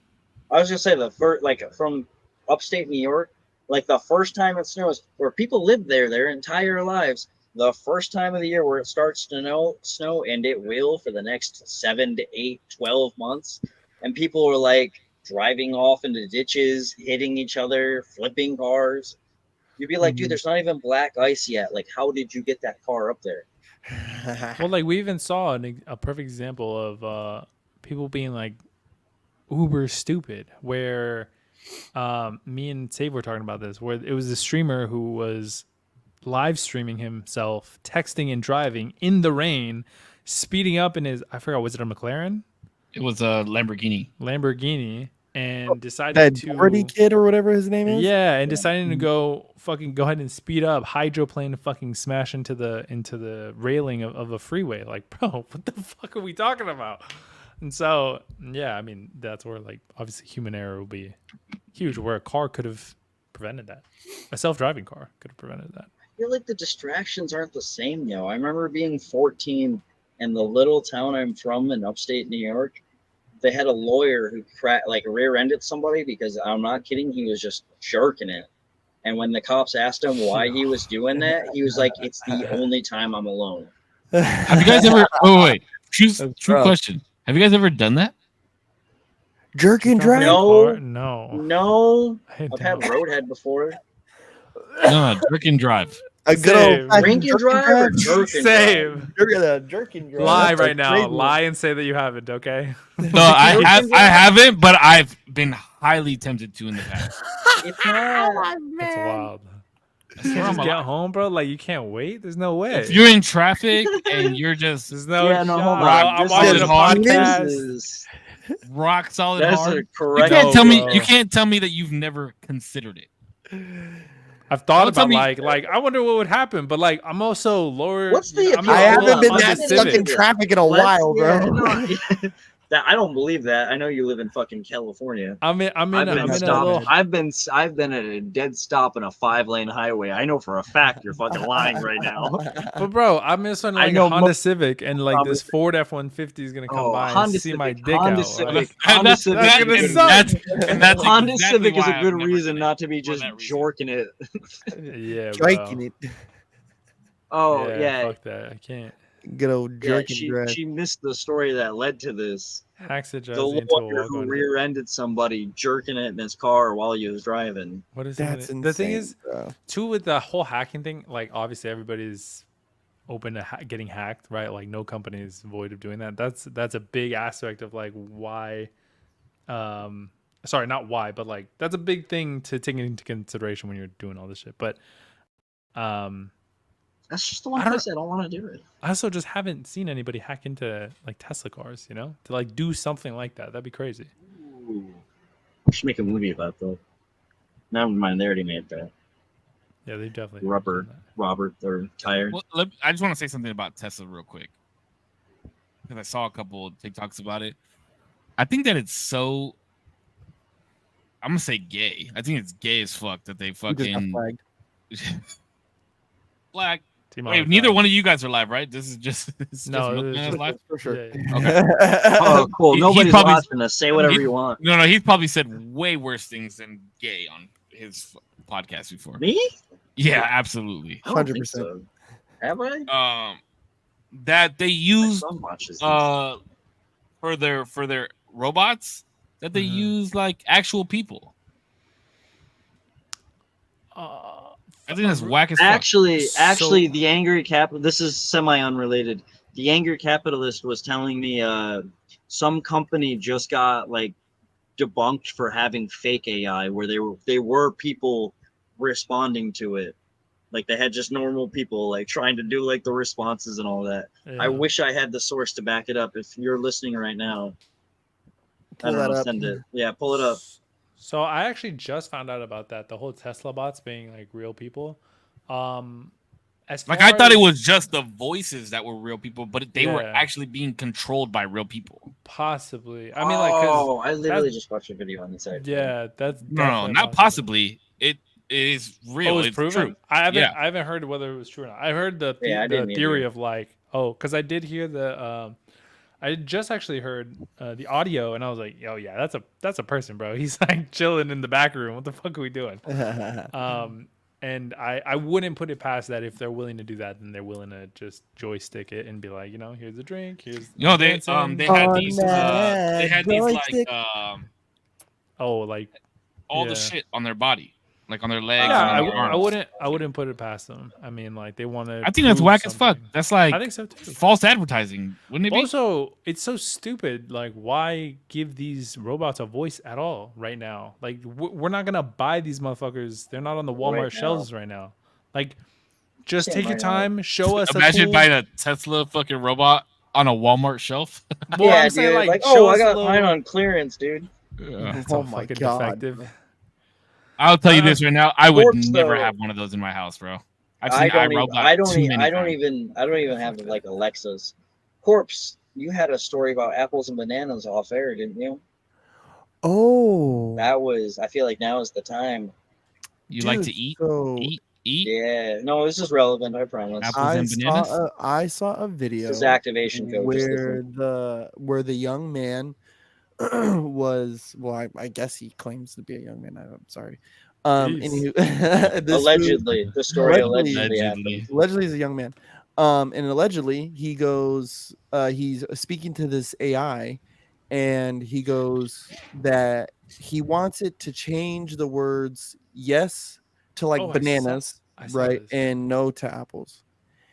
I was gonna say the first, like from upstate New York, like the first time it snows, where people live there their entire lives. The first time of the year where it starts to snow, and it will for the next 7 to 8, 12 months, and people are like driving off into ditches, hitting each other, flipping cars. You'd be like, dude, there's not even black ice yet. Like, how did you get that car up there? Well, like we even saw a perfect example of people being like uber stupid, where me and Save were talking about this, where it was a streamer who was live streaming himself texting and driving in the rain, speeding up in his, I forgot, was it a McLaren? It was a Lamborghini, and decided that Doherty kid or whatever his name is. Yeah, and deciding to go ahead and speed up, hydroplane, and fucking smash into the railing of a freeway. Like, bro, what the fuck are we talking about? And so, yeah, I mean, that's where like obviously human error will be huge. Where a car could have prevented that, a self-driving car could have prevented that. I feel like the distractions aren't the same, yo. I remember being 14 in the little town I'm from in upstate New York. They had a lawyer who rear-ended somebody because, I'm not kidding, he was just jerking it. And when the cops asked him why he was doing that, he was like, "It's the only time I'm alone." Have you guys ever? Wait. True question. Have you guys ever done that? Jerk and drive? No. I've had roadhead before. No, jerk and drive. A good old drink and drive or jerk and Save. You're jerk and drive. Lie right now. Lie and say that you haven't. Okay. No, I haven't, but I've been highly tempted to in the past. It's not. It's wild. You just get home, bro. Like, you can't wait. There's no way. If you're in traffic and you're just there's no. Yeah, no, hold on. I'm watching a podcast. Rock solid That's hard. correct. You can't tell me that you've never considered it. I've thought about like I wonder what would happen, but like I'm also lower. What's the? I haven't been that stuck in traffic in a while, bro. I don't believe that. I know you live in fucking California. I've been at a dead stop in a 5-lane highway. I know for a fact you're fucking lying right now. But bro, I'm just on like a Honda Civic, and like this Ford F-150 is gonna come by and see my dick Honda out. Civic. Honda Civic is a good reason not to be just jorking it. Yeah, Striking it. Oh yeah. Fuck that. I can't. Good old jerk and drive. She missed the story that led to this. Hacksaw The lawyer who rear-ended somebody jerking it in his car while he was driving. What is That's that? insane, The thing is, bro. too, with the whole hacking thing, like obviously everybody's open to getting hacked, right? Like no company is void of doing that. That's a big aspect of like why. Sorry, not why, but like that's a big thing to take into consideration when you're doing all this shit. But that's just the one place I don't want to do it. I also just haven't seen anybody hack into like Tesla cars, you know, to like do something like that. That'd be crazy. Ooh. I should make a movie about that. Never mind, they already made that. Yeah, they definitely Robert or tire. Well, I just want to say something about Tesla real quick because I saw a couple of TikToks about it. I think that it's so. I'm gonna say gay. I think it's gay as fuck that they fucking black. Wait, neither one of you guys are live, right? This is just live for sure. Okay. Oh, cool. Nobody's watching us. Say whatever you want. No, he's probably said way worse things than gay on his podcast before. Me? Yeah, absolutely. 100%. So. Have I? That they use for their robots that they use like actual people. I think that's whack as fuck. Actually, the angry this is semi-unrelated. The angry capitalist was telling me some company just got like debunked for having fake AI, where they were people responding to it. Like they had just normal people like trying to do like the responses and all that. Yeah. I wish I had the source to back it up. If you're listening right now, Pull I don't that know, up. send it. Yeah, pull it up. So I actually just found out about that. The whole Tesla bots being like real people. As Like far I thought it as- was just the voices that were real people, but they were Yeah. actually being controlled by real people. possibly. I mean, like, cause I literally just watched a video on this side. yeah, that's No, definitely not possibly. It is real. Oh, it's proven. true. I Yeah. haven't heard whether it was true or not. I heard the Yeah, I didn't theory either. of like, because I did hear the I just actually heard the audio and I was like, yo, yeah, that's a person, bro. He's like chilling in the back room. What the fuck are we doing? And I wouldn't put it past that if they're willing to do that, then they're willing to just joystick it and be like, here's a drink, here's You know, they dancing. had On these that they had these joystick. like oh, like all the Yeah. shit on their body, like on their legs. yeah, and on their arms. I wouldn't put it past them. I mean, like they want to. I think that's whack as fuck. That's like I think so too. false advertising, wouldn't it be? Also, it's so stupid. Like, why give these robots a voice at all right now? Like, we're not gonna buy these motherfuckers. They're not on the Walmart Right now. shelves right now. Like, just Yeah, take your right now. time, show us. Imagine a tool. buying a Tesla fucking robot on a Walmart shelf. Well, Yeah, I'm saying, dude. like, Like, show oh, I us a got little- mine on clearance, dude. It's Oh all my fucking God. defective. I'll tell you this right now. I would Corpse, never though. have one of those in my house, bro. I've I seen don't, even, iRobot I, don't too e- many I don't times. even have like Alexas. Corpse, you had a story about apples and bananas off air, didn't you? Oh, I feel like now is the time. You like to dude, eat, so eat. Yeah, no, this is relevant, I promise. Apples and bananas? I saw a video This is activation code. just where listen. where the young man was, well, I guess he claims to be a young man. I'm sorry. And he, this dude- Allegedly, the story Allegedly. allegedly Allegedly. happened. allegedly he's a young man. And allegedly he goes, he's speaking to this AI, and he goes that he wants it to change the words yes to like Oh, I saw- bananas, I saw right, this. and no to apples.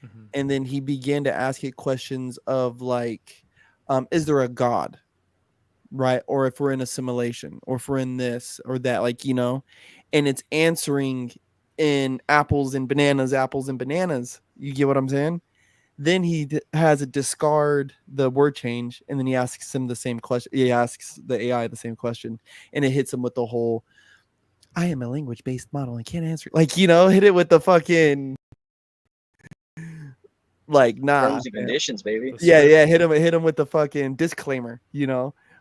Mhm. And then he began to ask it questions of like, is there a God, right? Or if we're in a simulation, or if we're in this or that, like, and it's answering in apples and bananas. You get what I'm saying? Then he has it discard the word change, and then he asks him the same question. He asks the AI the same question, and it hits him with the whole, I am a language-based model and can't answer. Like, hit it with the fucking, like, nah. Terms and man. conditions, baby. Yeah, hit him with the fucking disclaimer,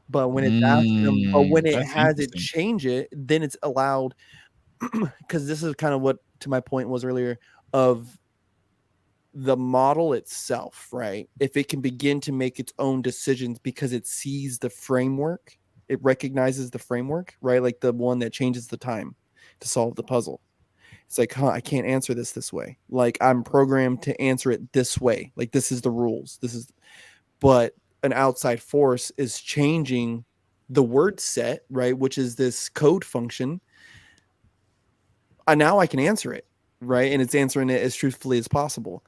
But when it's asking him, but when it That's has it interesting. change it, then it's allowed, because this is kind of what to my point was earlier of the model itself, right? If it can begin to make its own decisions because it sees the framework, it recognizes the framework, right? Like the one that changes the time to solve the puzzle. It's like, I can't answer this way. Like, I'm programmed to answer it this way. Like, this is the rules. But an outside force is changing the word set, right? Which is this code function. And now I can answer it, right? And it's answering it as truthfully as possible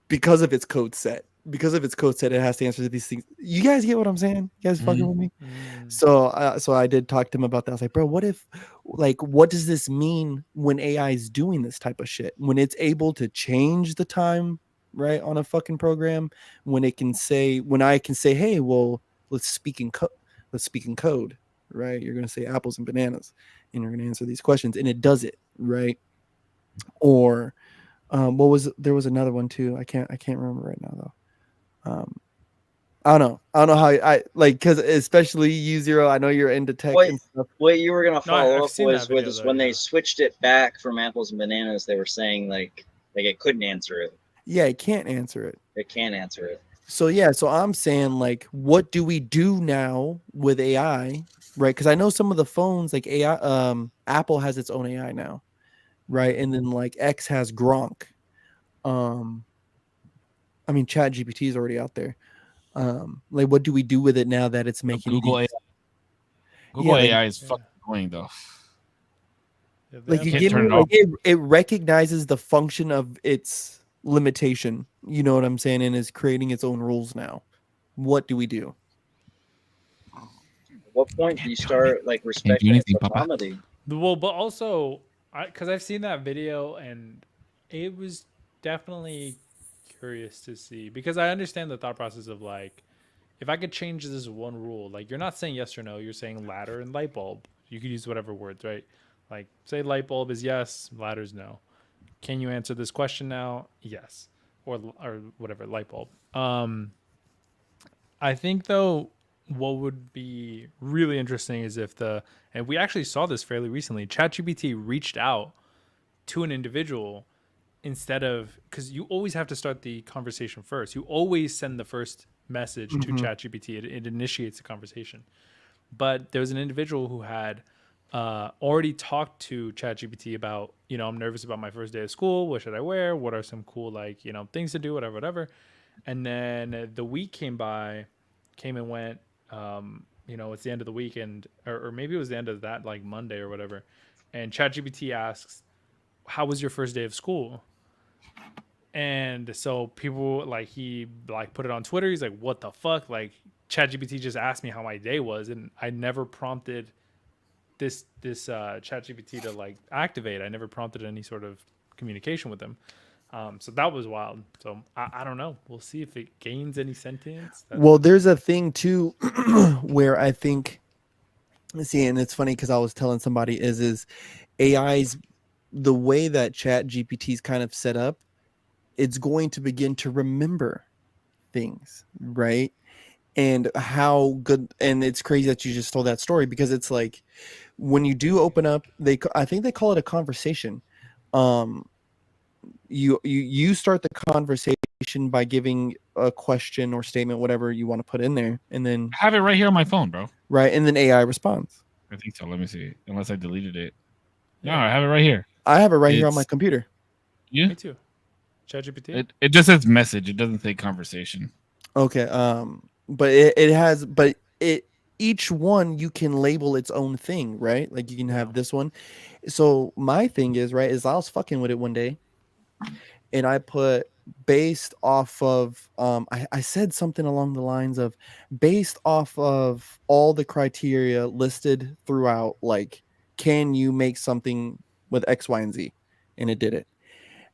because of its code set. Because of its code set, it has to answer these things. You guys get what I'm saying? You guys fucking with me? Mm. So I did talk to him about that. I was like, bro, what does this mean when AI is doing this type of shit? When it's able to change the time, right, on a fucking program, when I can say, hey, well, let's speak in code, right? You're going to say apples and bananas, and you're going to answer these questions, and it does it, right? Or there was another one too. I can't remember right now though. I don't know how I like, because especially U0, I know you're into tech Wait. and stuff. What you were gonna follow I've up seen was that video, with though, when they yeah. switched it back from apples and bananas. They were saying like it couldn't answer it. Yeah, it can't answer it. It can answer it. So I'm saying, like, what do we do now with AI, right? Because I know some of the phones, like AI, Apple has its own AI now, right? And then like X has Gronk. I mean, Chat GPT is already out there. Like, what do we do with it now that it's making Google these- AI. Google Yeah, AI is fucking annoying though. Yeah, they Like have you Can't give turn me it like off. it recognizes the function of its limitation. You know what I'm saying, and is creating its own rules now. What do we do? At what point do you start like Can't do respecting anything, its Papa. autonomy? Well, but also, because I've seen that video and it was definitely curious to see because I understand the thought process of like, if I could change this one rule, like you're not saying yes or no, you're saying ladder and light bulb. You could use whatever words, right? Like say light bulb is yes, ladder's no. Can you answer this question now? Yes, or whatever light bulb. I think though, what would be really interesting is if and we actually saw this fairly recently. ChatGPT reached out to an individual instead of because you always have to start the conversation first. You always send the first message to Mhm. ChatGPT. It initiates the conversation. But there was an individual who had already talked to ChatGPT about, I'm nervous about my first day of school. What should I wear? What are some cool things to do? Whatever, whatever. And then the week came and went. It's the end of the weekend, or maybe it was the end of that like Monday or whatever. And ChatGPT asks, "How was your first day of school?" And so people he put it on Twitter. He's like, "What the fuck?" Like ChatGPT just asked me how my day was, and I never prompted this ChatGPT to activate. I never prompted any sort of communication with them. So that was wild. So I don't know. We'll see if it gains any sentience. Well, there's a thing too where I think, see, and it's funny because I was telling somebody is AI's the way that Chat GPT is kind of set up, it's going to begin to remember things, right? And how good, and it's crazy that you just told that story because it's like when you do open up, I think they call it a conversation. Um, you start the conversation by giving a question or statement, whatever you want to put in there, and then I have it right here on my phone, bro. right, and then AI responds. I think so. Let me see. Unless I deleted it. No, Yeah. I have it right here. I have it right here on my It's- computer. Yeah. Me too. ChatGPT. It just says message. It doesn't say conversation. Okay. But it has, but it each one you can label its own thing, right? Like you can have Yeah. this one. So my thing is, right, is I was fucking with it one day, and I put based off of I said something along the lines of based off of all the criteria listed throughout, like, can you make something with X, Y, and Z? And it did it.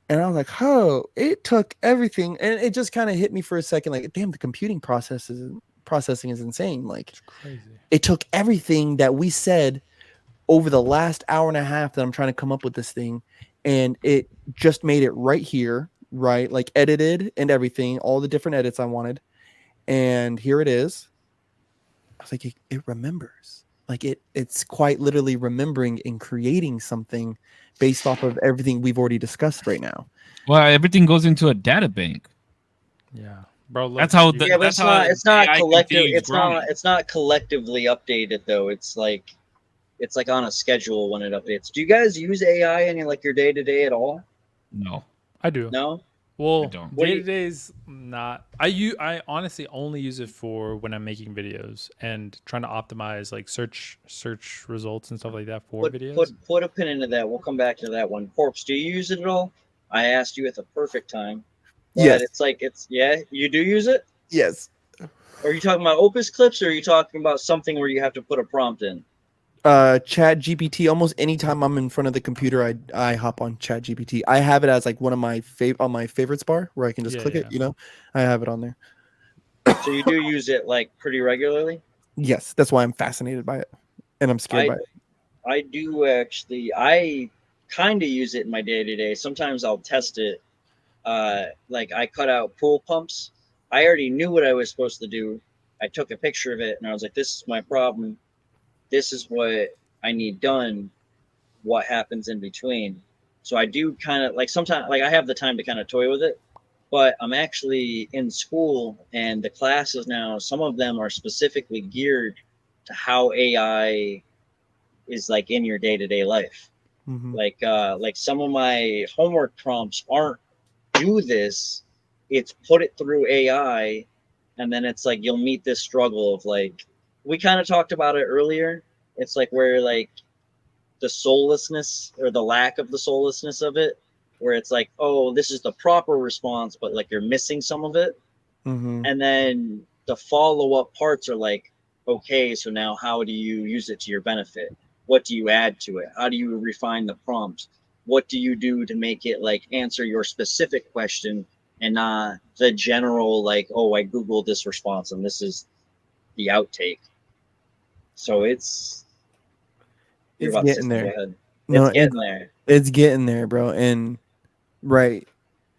And I was like, oh, it took everything. And it just kind of hit me for a second, like, damn, the processing is insane. Like, It's crazy. it took everything that we said over the last hour and a half that I'm trying to come up with this thing, and it just made it right here, right? Like edited and everything, all the different edits I wanted. And here it is. I was like, it remembers. Like it's quite literally remembering and creating something based off of everything we've already discussed right now. Well, everything goes into a data bank. Yeah, bro. Look, That's how you- the- Yeah, but that's it's not. how It's not AI collective. continues It's not. growing. It's not collectively updated though. It's like on a schedule when it updates. Do you guys use AI in like your day to day at all? No, I do. No. Well, don't. What do day you- to day's not. I honestly only use it for when I'm making videos and trying to optimize like search results and stuff like that for videos. Put a pin into that. We'll come back to that one. Corpse, do you use it at all? I asked you at the perfect time. But Yes. It's like you do use it? Yes. Are you talking about Opus clips or are you talking about something where you have to put a prompt in? Chat GPT, almost anytime I'm in front of the computer, I hop on Chat GPT. I have it as like one of my on my favorites bar where I can just Yeah, click yeah. it, I have it on there. So you do use it like pretty regularly? Yes, that's why I'm fascinated by it, and I'm scared by it. I do actually. I kind of use it in my day to day. Sometimes I'll test it. Like I cut out pool pumps. I already knew what I was supposed to do. I took a picture of it and I was like, "This is my problem. This is what I need done. What happens in between?" So I do kind of like sometimes like I have the time to kind of toy with it. But I'm actually in school and the classes now. Some of them are specifically geared to how AI is like in your day to day life. Mhm. Like some of my homework prompts aren't do this. It's put it through AI, and then it's like you'll meet this struggle of like we kind of talked about it earlier. It's like where like the soullessness or the lack of the soullessness of it, where it's like, oh, this is the proper response, but like you're missing some of it. Mm-hmm. And then the follow-up parts are like, okay, so now how do you use it to your benefit? What do you add to it? How do you refine the prompt? What do you do to make it like answer your specific question and not the general like, oh, I Googled this response and this is the outtake. So it's It's getting there. Ahead. No, It's getting there. It's getting there, bro. And right,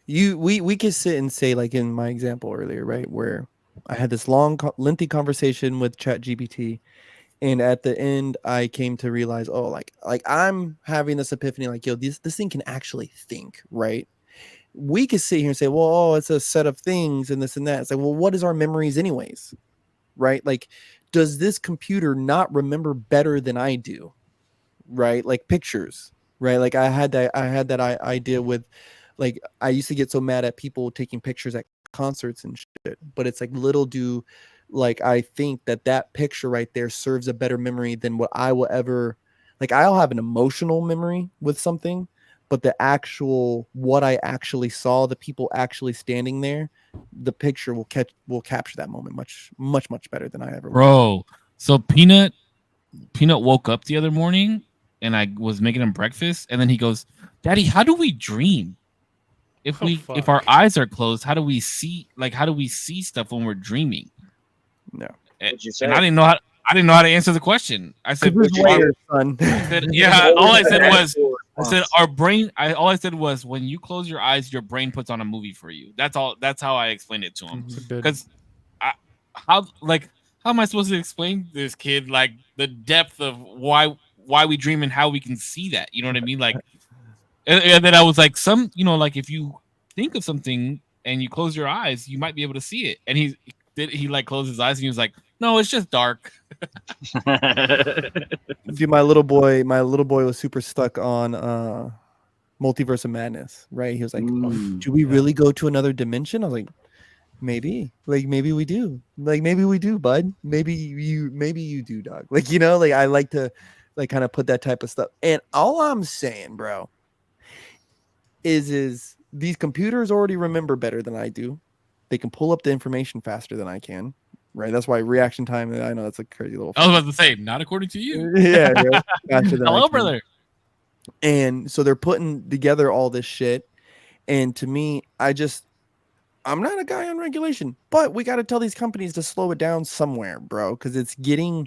we could sit and say, like in my example earlier, right, where I had this long, lengthy conversation with ChatGPT, and at the end, I came to realize, oh, like I'm having this epiphany, like, yo, this thing can actually think, right? We could sit here and say, well, oh, it's a set of things and this and that. It's like, well, what is our memories, anyways, right? Like, does this computer not remember better than I do, right? Like pictures, right? Like I had that idea with, like, I used to get so mad at people taking pictures at concerts and shit, but it's like, little do like I think that picture right there serves a better memory than what I will ever, like, I'll have an emotional memory with something, but the actual, what I actually saw, the people actually standing there, the picture will capture that moment much better than I ever will. Bro, so Peanut woke up the other morning and I was making him breakfast, and then he goes, "Daddy, how do we dream? If fuck. our eyes are closed, how do we see stuff when we're dreaming?" No. What'd you say? And I didn't know how to answer the question. I said, There's layers, son. I said, yeah, all I said was, I said our brain. All I said was, when you close your eyes, your brain puts on a movie for you. That's all. That's how I explained it to him. It's a good- Because how am I supposed to explain to this kid like the depth of why we dream and how we can see that? You know what I mean? Like, and then I was like, like if you think of something and you close your eyes, you might be able to see it. And he like closed his eyes and he was like, no, it's just dark. Dude, my little boy was super stuck on Multiverse of Madness, right? He was like, do we really go to another dimension? I was like, maybe we do, bud. Maybe you do, dog. Like, you know, like I like to like kind of put that type of stuff. And all I'm saying, bro, is these computers already remember better than I do. They can pull up the information faster than I can. Right, that's why reaction time. I know that's a crazy little. I was about to say, not according to you. Yeah, right? Faster than I Hello, can. brother. And so they're putting together all this shit, and to me, I'm not a guy on regulation, but we got to tell these companies to slow it down somewhere, bro, because it's getting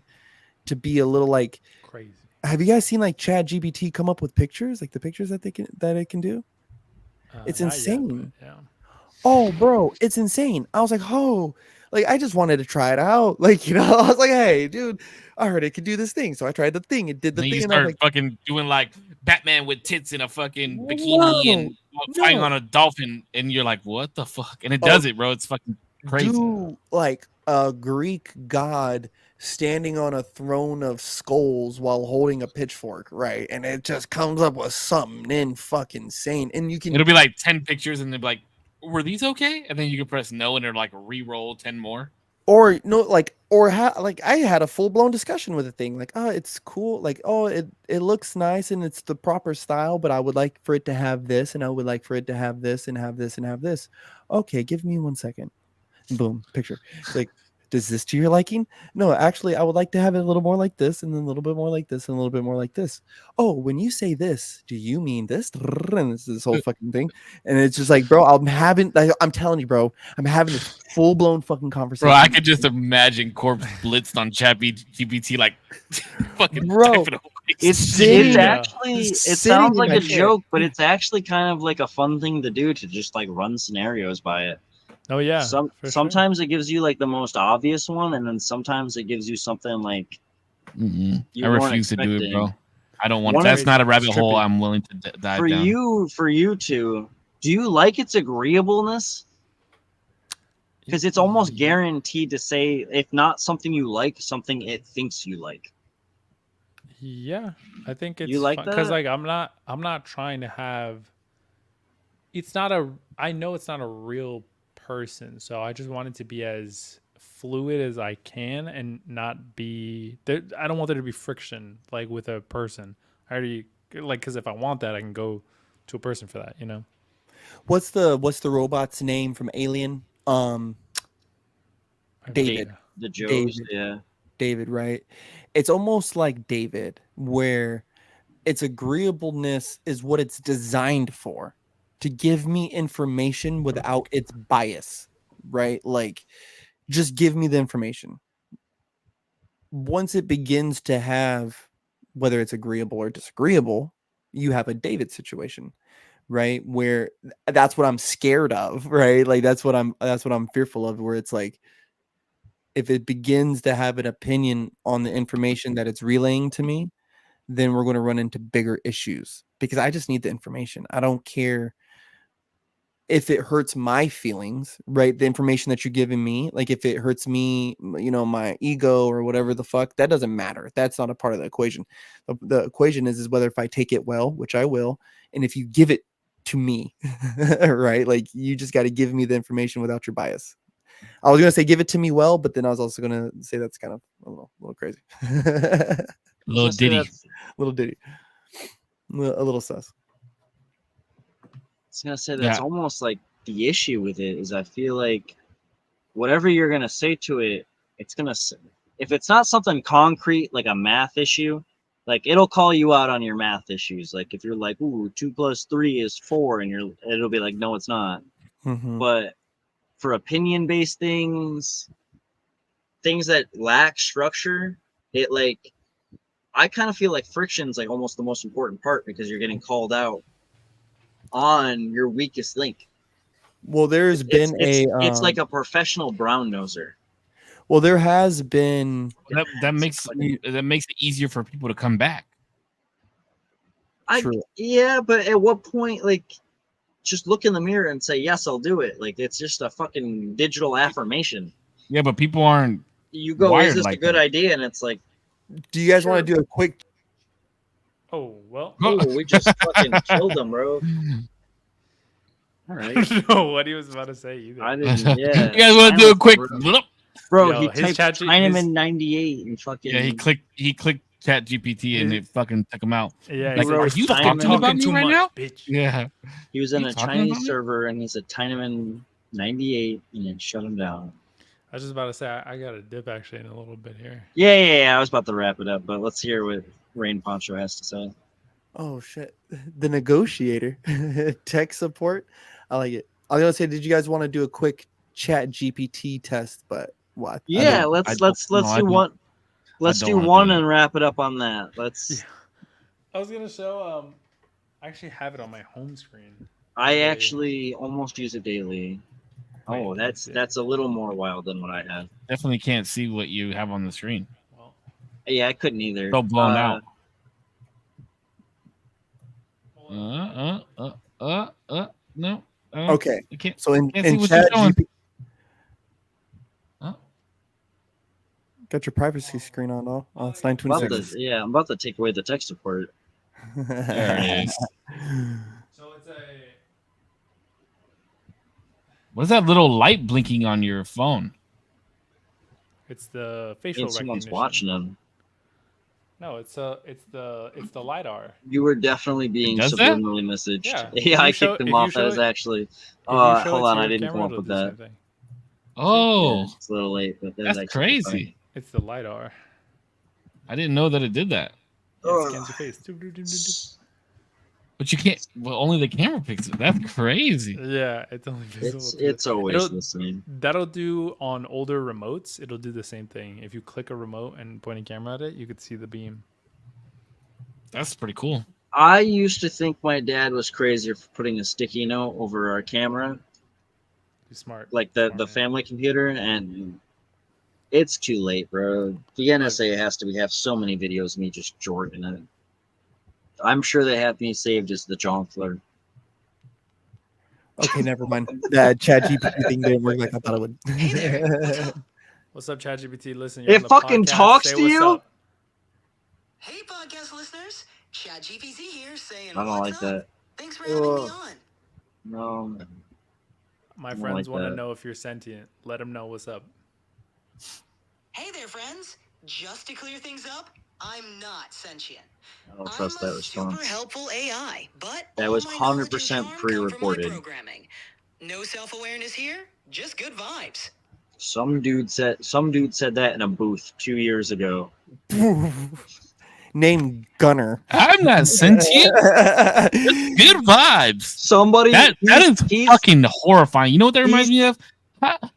to be a little like crazy. Have you guys seen like ChatGPT come up with pictures, like the pictures that it can do? It's Not yet, insane. but yeah. Oh, bro, it's insane. I was like, oh, like I just wanted to try it out. Like, you know, I was like, hey, dude, I heard it could do this thing. So I tried the thing. It did the Then thing. you And I was start like, fucking doing like Batman with tits in a fucking bikini and flying on a dolphin, and you're like, what the fuck? And it does it, bro. It's fucking crazy. do like a Greek god standing on a throne of skulls while holding a pitchfork, right? And it just comes up with something in fucking insane. And you can It'll be like 10 pictures, and they'll be like, were these okay? And then you can press no, and it'll like re-roll 10 more. or no, like like I had a full blown discussion with the thing, like, oh, it's cool, like, oh, it looks nice and it's the proper style, but I would like for it to have this, and I would like for it to have this and have this and have this. Okay, give me 1 second. Boom, picture. Like, does this to your liking? No, actually, I would like to have it a little more like this, and then a little bit more like this, and a little bit more like this. Oh, when you say this, do you mean this? And it's this whole fucking thing. And it's just like, bro, I'm telling you, bro, I'm having this full blown fucking conversation. Bro, I could just imagine Corpse blitzed on ChatGPT, like fucking Bro, typing away. It's Yeah. actually, it Sitting sounds in like my a chair. joke, but it's actually kind of like a fun thing to do, to just like run scenarios by it. Oh yeah. for sure. Sometimes it gives you like the most obvious one, and then sometimes it gives you something like I you weren't refuse to do it, expecting. bro. I don't want. One That's of- not a rabbit It's hole trippy. I'm willing to dive for down. you two, do you like its agreeableness? Because it's almost guaranteed to say, if not something you like, something it thinks you like. Yeah, I think it's You like because that? like I'm not trying to have. I know it's not a real person, so I just want it to be as fluid as I can and not be there. I don't want there to be friction like with a person. I already like because if I want that, I can go to a person for that. You know. What's the robot's name from Alien? I David. forget. The Joes, David. yeah. David, right? It's almost like David, where its agreeableness is what it's designed for, to give me information without its bias, right? Like, just give me the information. Once it begins to have, whether it's agreeable or disagreeable, you have a David situation, right? Where that's what I'm scared of, right? Like that's what I'm fearful of, where it's like, if it begins to have an opinion on the information that it's relaying to me, then we're going to run into bigger issues, because I just need the information. I don't care if it hurts my feelings, right? The information that you're giving me, like if it hurts me, my ego or whatever the fuck, that doesn't matter. That's not a part of the equation. The equation is whether if I take it well, which I will, and if you give it to me, right? Like you just got to give me the information without your bias. I was gonna say give it to me well, but then I was also gonna say that's kind of a little crazy. Little ditty. Little ditty. A little sus. I was gonna say that's Yeah. almost like the issue with it is I feel like whatever you're gonna say to it, it's gonna if it's not something concrete like a math issue, like it'll call you out on your math issues. Like if you're like, "Ooh, 2 + 3 is 4," and it'll be like, "No, it's not." Mhm. But for opinion-based things that lack structure, it like I kind of feel like friction's like almost the most important part because you're getting called out on your weakest link. Well, there's been it's like a professional brown noser. well, there has been That makes it easier for people to come back. True. Yeah, but at what point, like, just look in the mirror and say, yes, I'll do it. Like, it's just a fucking digital affirmation. Yeah, but people aren't. You go, wired is this like a good that. idea? And it's like, Do you guys want to do a quick? Oh well. oh, we just fucking killed him, bro. All I right. don't know what he was about to say either. I didn't, yeah. You guys want to do a quick? Bro, Yo, he his typed chat- Chinaman 98 and fucking. Yeah, he clicked Chat GPT and it fucking took him out. Yeah, Like, he are said, you "Stop talking Chinaman- about me too right much, now? bitch." Yeah. He was in You a talking about Chinese me? server and he said Chinaman 98 and it shut him down. I was just about to say I got a dip actually in a little bit here. Yeah. I was about to wrap it up, but let's hear what Rain Poncho has to say. Oh shit! The negotiator, tech support. I like it. I was gonna say, did you guys want to do a quick Chat GPT test? But what? Yeah, don't- let's I do don't- one. Let's don't do wanna one do it. and wrap it up on that. Let's. I was gonna show. I actually have it on my home screen. I actually almost use it daily. Oh, Wait, that's let's see. a little more wild than what I have. Definitely can't see what you have on the screen. Well, Yeah, I couldn't either. So blown out. hold on. No. Okay. I can't. So in Can't see what Chat you're showing. GPT, Huh? got your privacy screen on though. Oh, it's I'm about to take away the tech support. 926. There it is. So it's a. What's that little light blinking on your phone? It's the facial And someone's recognition. watching them. No, it's the lidar. You were definitely being does that? subliminally messaged. Yeah. Yeah, If I you show- kicked if him you off show as it- actually. If you show it Hold to on, I your didn't come camera, up it'll with do the that. same thing. Oh, Yeah, it's a little late, but that's actually crazy. funny. It's the lidar. I didn't know that it did that. It scans your face. But you can't. Well, only the camera picks it. That's crazy. Yeah, it's only visible. It's always It'll- the same. That'll do on older remotes. It'll do the same thing. If you click a remote and point a camera at it, you could see the beam. That's pretty cool. I used to think my dad was crazy for putting a sticky note over our camera, Be smart. like the Smart, man. family computer, and it's too late, bro. The NSA has to have so many videos of me just jorting it. I'm sure they have me saved as the jongleur. Okay, never mind. That Chat GPT thing didn't work like I thought it would. Hey there, what's up? What's up, ChatGPT? Listen, It you're on the fucking podcast. talks Say to what's you? up. Hey, podcast listeners. ChatGPT here saying, I don't what's like up? that. Thanks for having me Ugh. on. No. My don't friends like want to that. know if you're sentient. Let them know what's up. Hey there, friends. Just to clear things up, I'm not sentient. I don't trust that I'm a super response. helpful AI, but That all was my knowledge and 100% charm come from my pre-recorded. programming. No self-awareness here, just good vibes. Some dude said that in a booth 2 years ago. Named Gunner. I'm not sentient. Good vibes. Somebody That is he's- fucking horrifying. You know what that reminds he's- me of?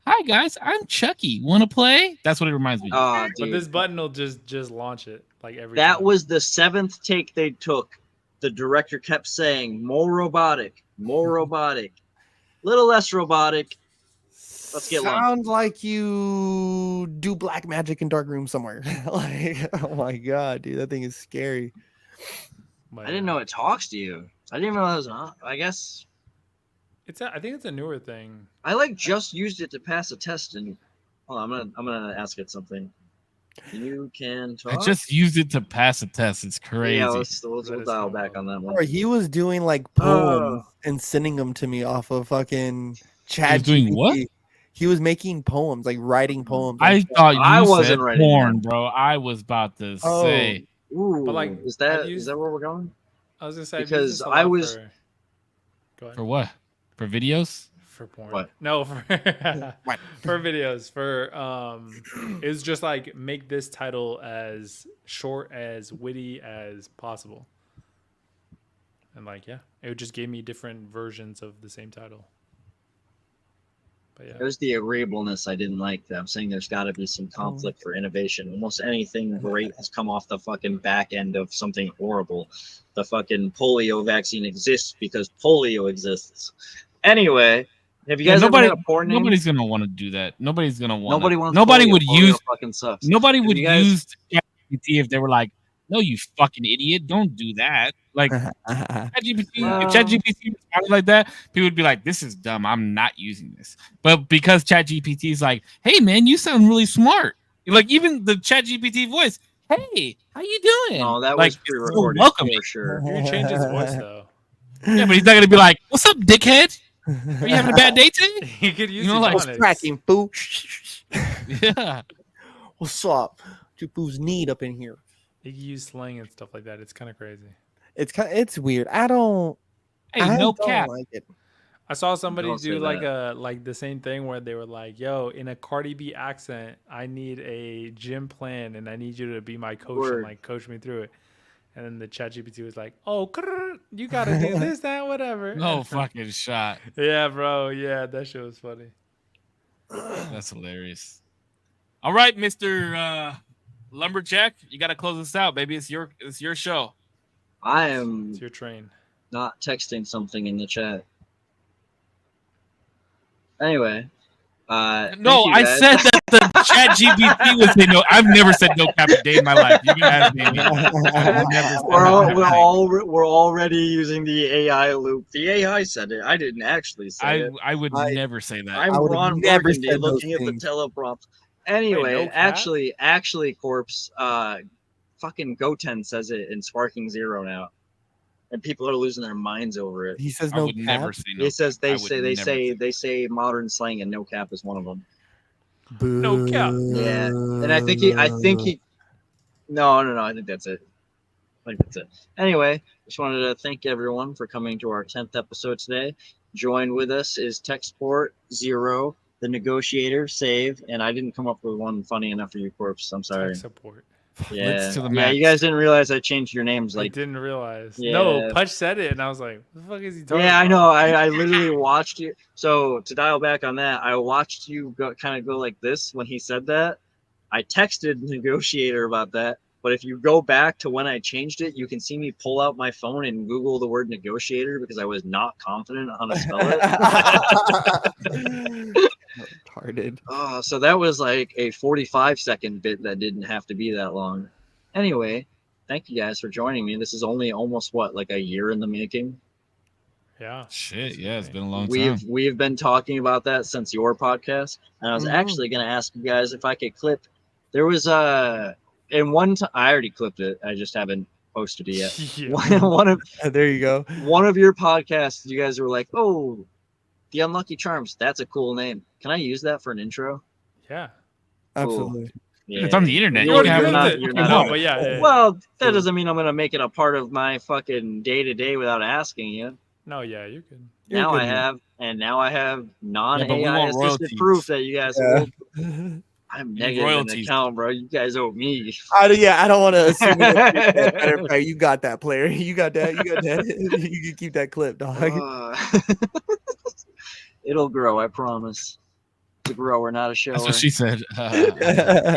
Hi guys, I'm Chucky. Want to play? That's what it reminds me of. Ah, But dude. this button will just launch it like every That time. was the 7th take they took. The director kept saying, more robotic, little less robotic. Let's get lunch. Sounds like you do black magic in dark room somewhere. Like, oh my god, dude, that thing is scary. But, I didn't know it talks to you. I didn't even know that was on. I guess I think it's a newer thing. I just used it to pass a test and hold on, I'm gonna ask it something. You can I talk. just used it to pass a test. It's crazy. Yeah, we'll That is dial so back low. on that one. Or he was doing like poems and sending them to me off of fucking chat. doing what? He was making poems, like writing poems. I like, thought you I said wasn't writing porn, bro. I was about to Oh. say. Ooh, But, like, is I've that used- where we're going? I was gonna say I've used Because this a I lot was- Go ahead. For what? For videos? For porn. What? No, for What? for videos. For it's just like make this title as short as witty as possible. And like it just gave me different versions of the same title. But yeah. It was the agreeableness I didn't like. That I'm saying there's got to be some conflict for innovation. Almost anything great has come off the fucking back end of something horrible. The fucking polio vaccine exists because polio exists. Anyway, have you guys ever had a porn name? Nobody's gonna want to do that. Nobody's gonna want. Nobody wants. Nobody polio. would Polio use. Fucking sucks. Nobody Have would you guys- use ChatGPT if they were like, "No, you fucking idiot! Don't do that." Like ChatGPT, Well- if ChatGPT responded like that, people would be like, "This is dumb. I'm not using this." But because ChatGPT is like, "Hey, man, you sound really smart." Like even the ChatGPT voice, "Hey, how you doing?" No, that like, was pre-recorded welcoming. for sure. You can change his voice though. Yeah, but he's not gonna be like, "What's up, dickhead? Are you having a bad day today?" He could use You know, like, Ebonics. cracking fool. Yeah. What's up? Two fools need up in here. He could use slang and stuff like that. It's kind of crazy. It's weird. I don't Hey, no don't cap. like it. I saw somebody Don't say do like that. like the same thing where they were like, "Yo, in a Cardi B accent, I need a gym plan and I need you to be my coach Word. and like coach me through it." And then the ChatGPT was like, "Oh, you gotta do this, that, whatever." No fucking shot. Yeah, bro. Yeah, that shit was funny. That's hilarious. All right, Mr. Lumberjack, you got to close this out, baby. It's your show. I am It's your train. not texting something in the chat. Anyway, No, thank I you guys. said that the Chat GPT would say no. I've never said no cap a day in my life. You can ask me. I've never said we're already using the AI loop. The AI said it. I didn't actually say it. I would I- never say that. I'm I would have Ron never Burgundy said those looking at the things. teleprompt. Anyway, no cap? actually, Corpse, fucking Goten says it in Sparking Zero now, and people are losing their minds over it. He says I no would never cap. say no. He says I would never they say modern slang and no cap is one of them. No cap. Yeah, and I think he no, I think that's it. Anyway, just wanted to thank everyone for coming to our 10th episode today. Joined with us is Techsport Zero, the Negotiator, Save, and I didn't come up with one funny enough for you, Corpse. I'm sorry. Tech support. Yeah, Let's to the yeah, max. you guys didn't realize I changed your names. I Like, didn't realize. Yeah. No, Pudge said it, and I was like, "What the fuck is he talking?" yeah, I about? know. I literally watched you. So to dial back on that, I watched you kind of go like this when he said that. I texted Negotiator about that. But if you go back to when I changed it, you can see me pull out my phone and Google the word negotiator because I was not confident on how to spell it. Retarded. Oh, so that was like a 45-second bit that didn't have to be that long. Anyway, thank you guys for joining me. This is only almost like a year in the making. Yeah. Shit, yeah, it's been a long time. We've been talking about that since your podcast, and I was Mhm. actually going to ask you guys if I could clip. There was in one time I already clipped it. I just haven't posted it yet. Yeah. There you go. One of your podcasts, you guys were like, "Oh, the Unlucky Charms. That's a cool name. Can I use that for an intro?" Yeah. Absolutely. It's on the internet. You You already can have clipped not- it. you're No, not- but yeah. Well, that doesn't mean I'm gonna make it a part of my fucking day to day without asking you. No, yeah, you're good. You're Now good, I man. have, and now I have but we non-AI want assisted royalties. proof that you guys Yeah. hold. I'm need negative in the royalties. account, bro. You guys owe me. I don't want to assume. Matter of fact, you got that player. You got that. You got that. You can keep that clip, dog. It'll grow, I promise. It's a grower, not a shower. That's what she said.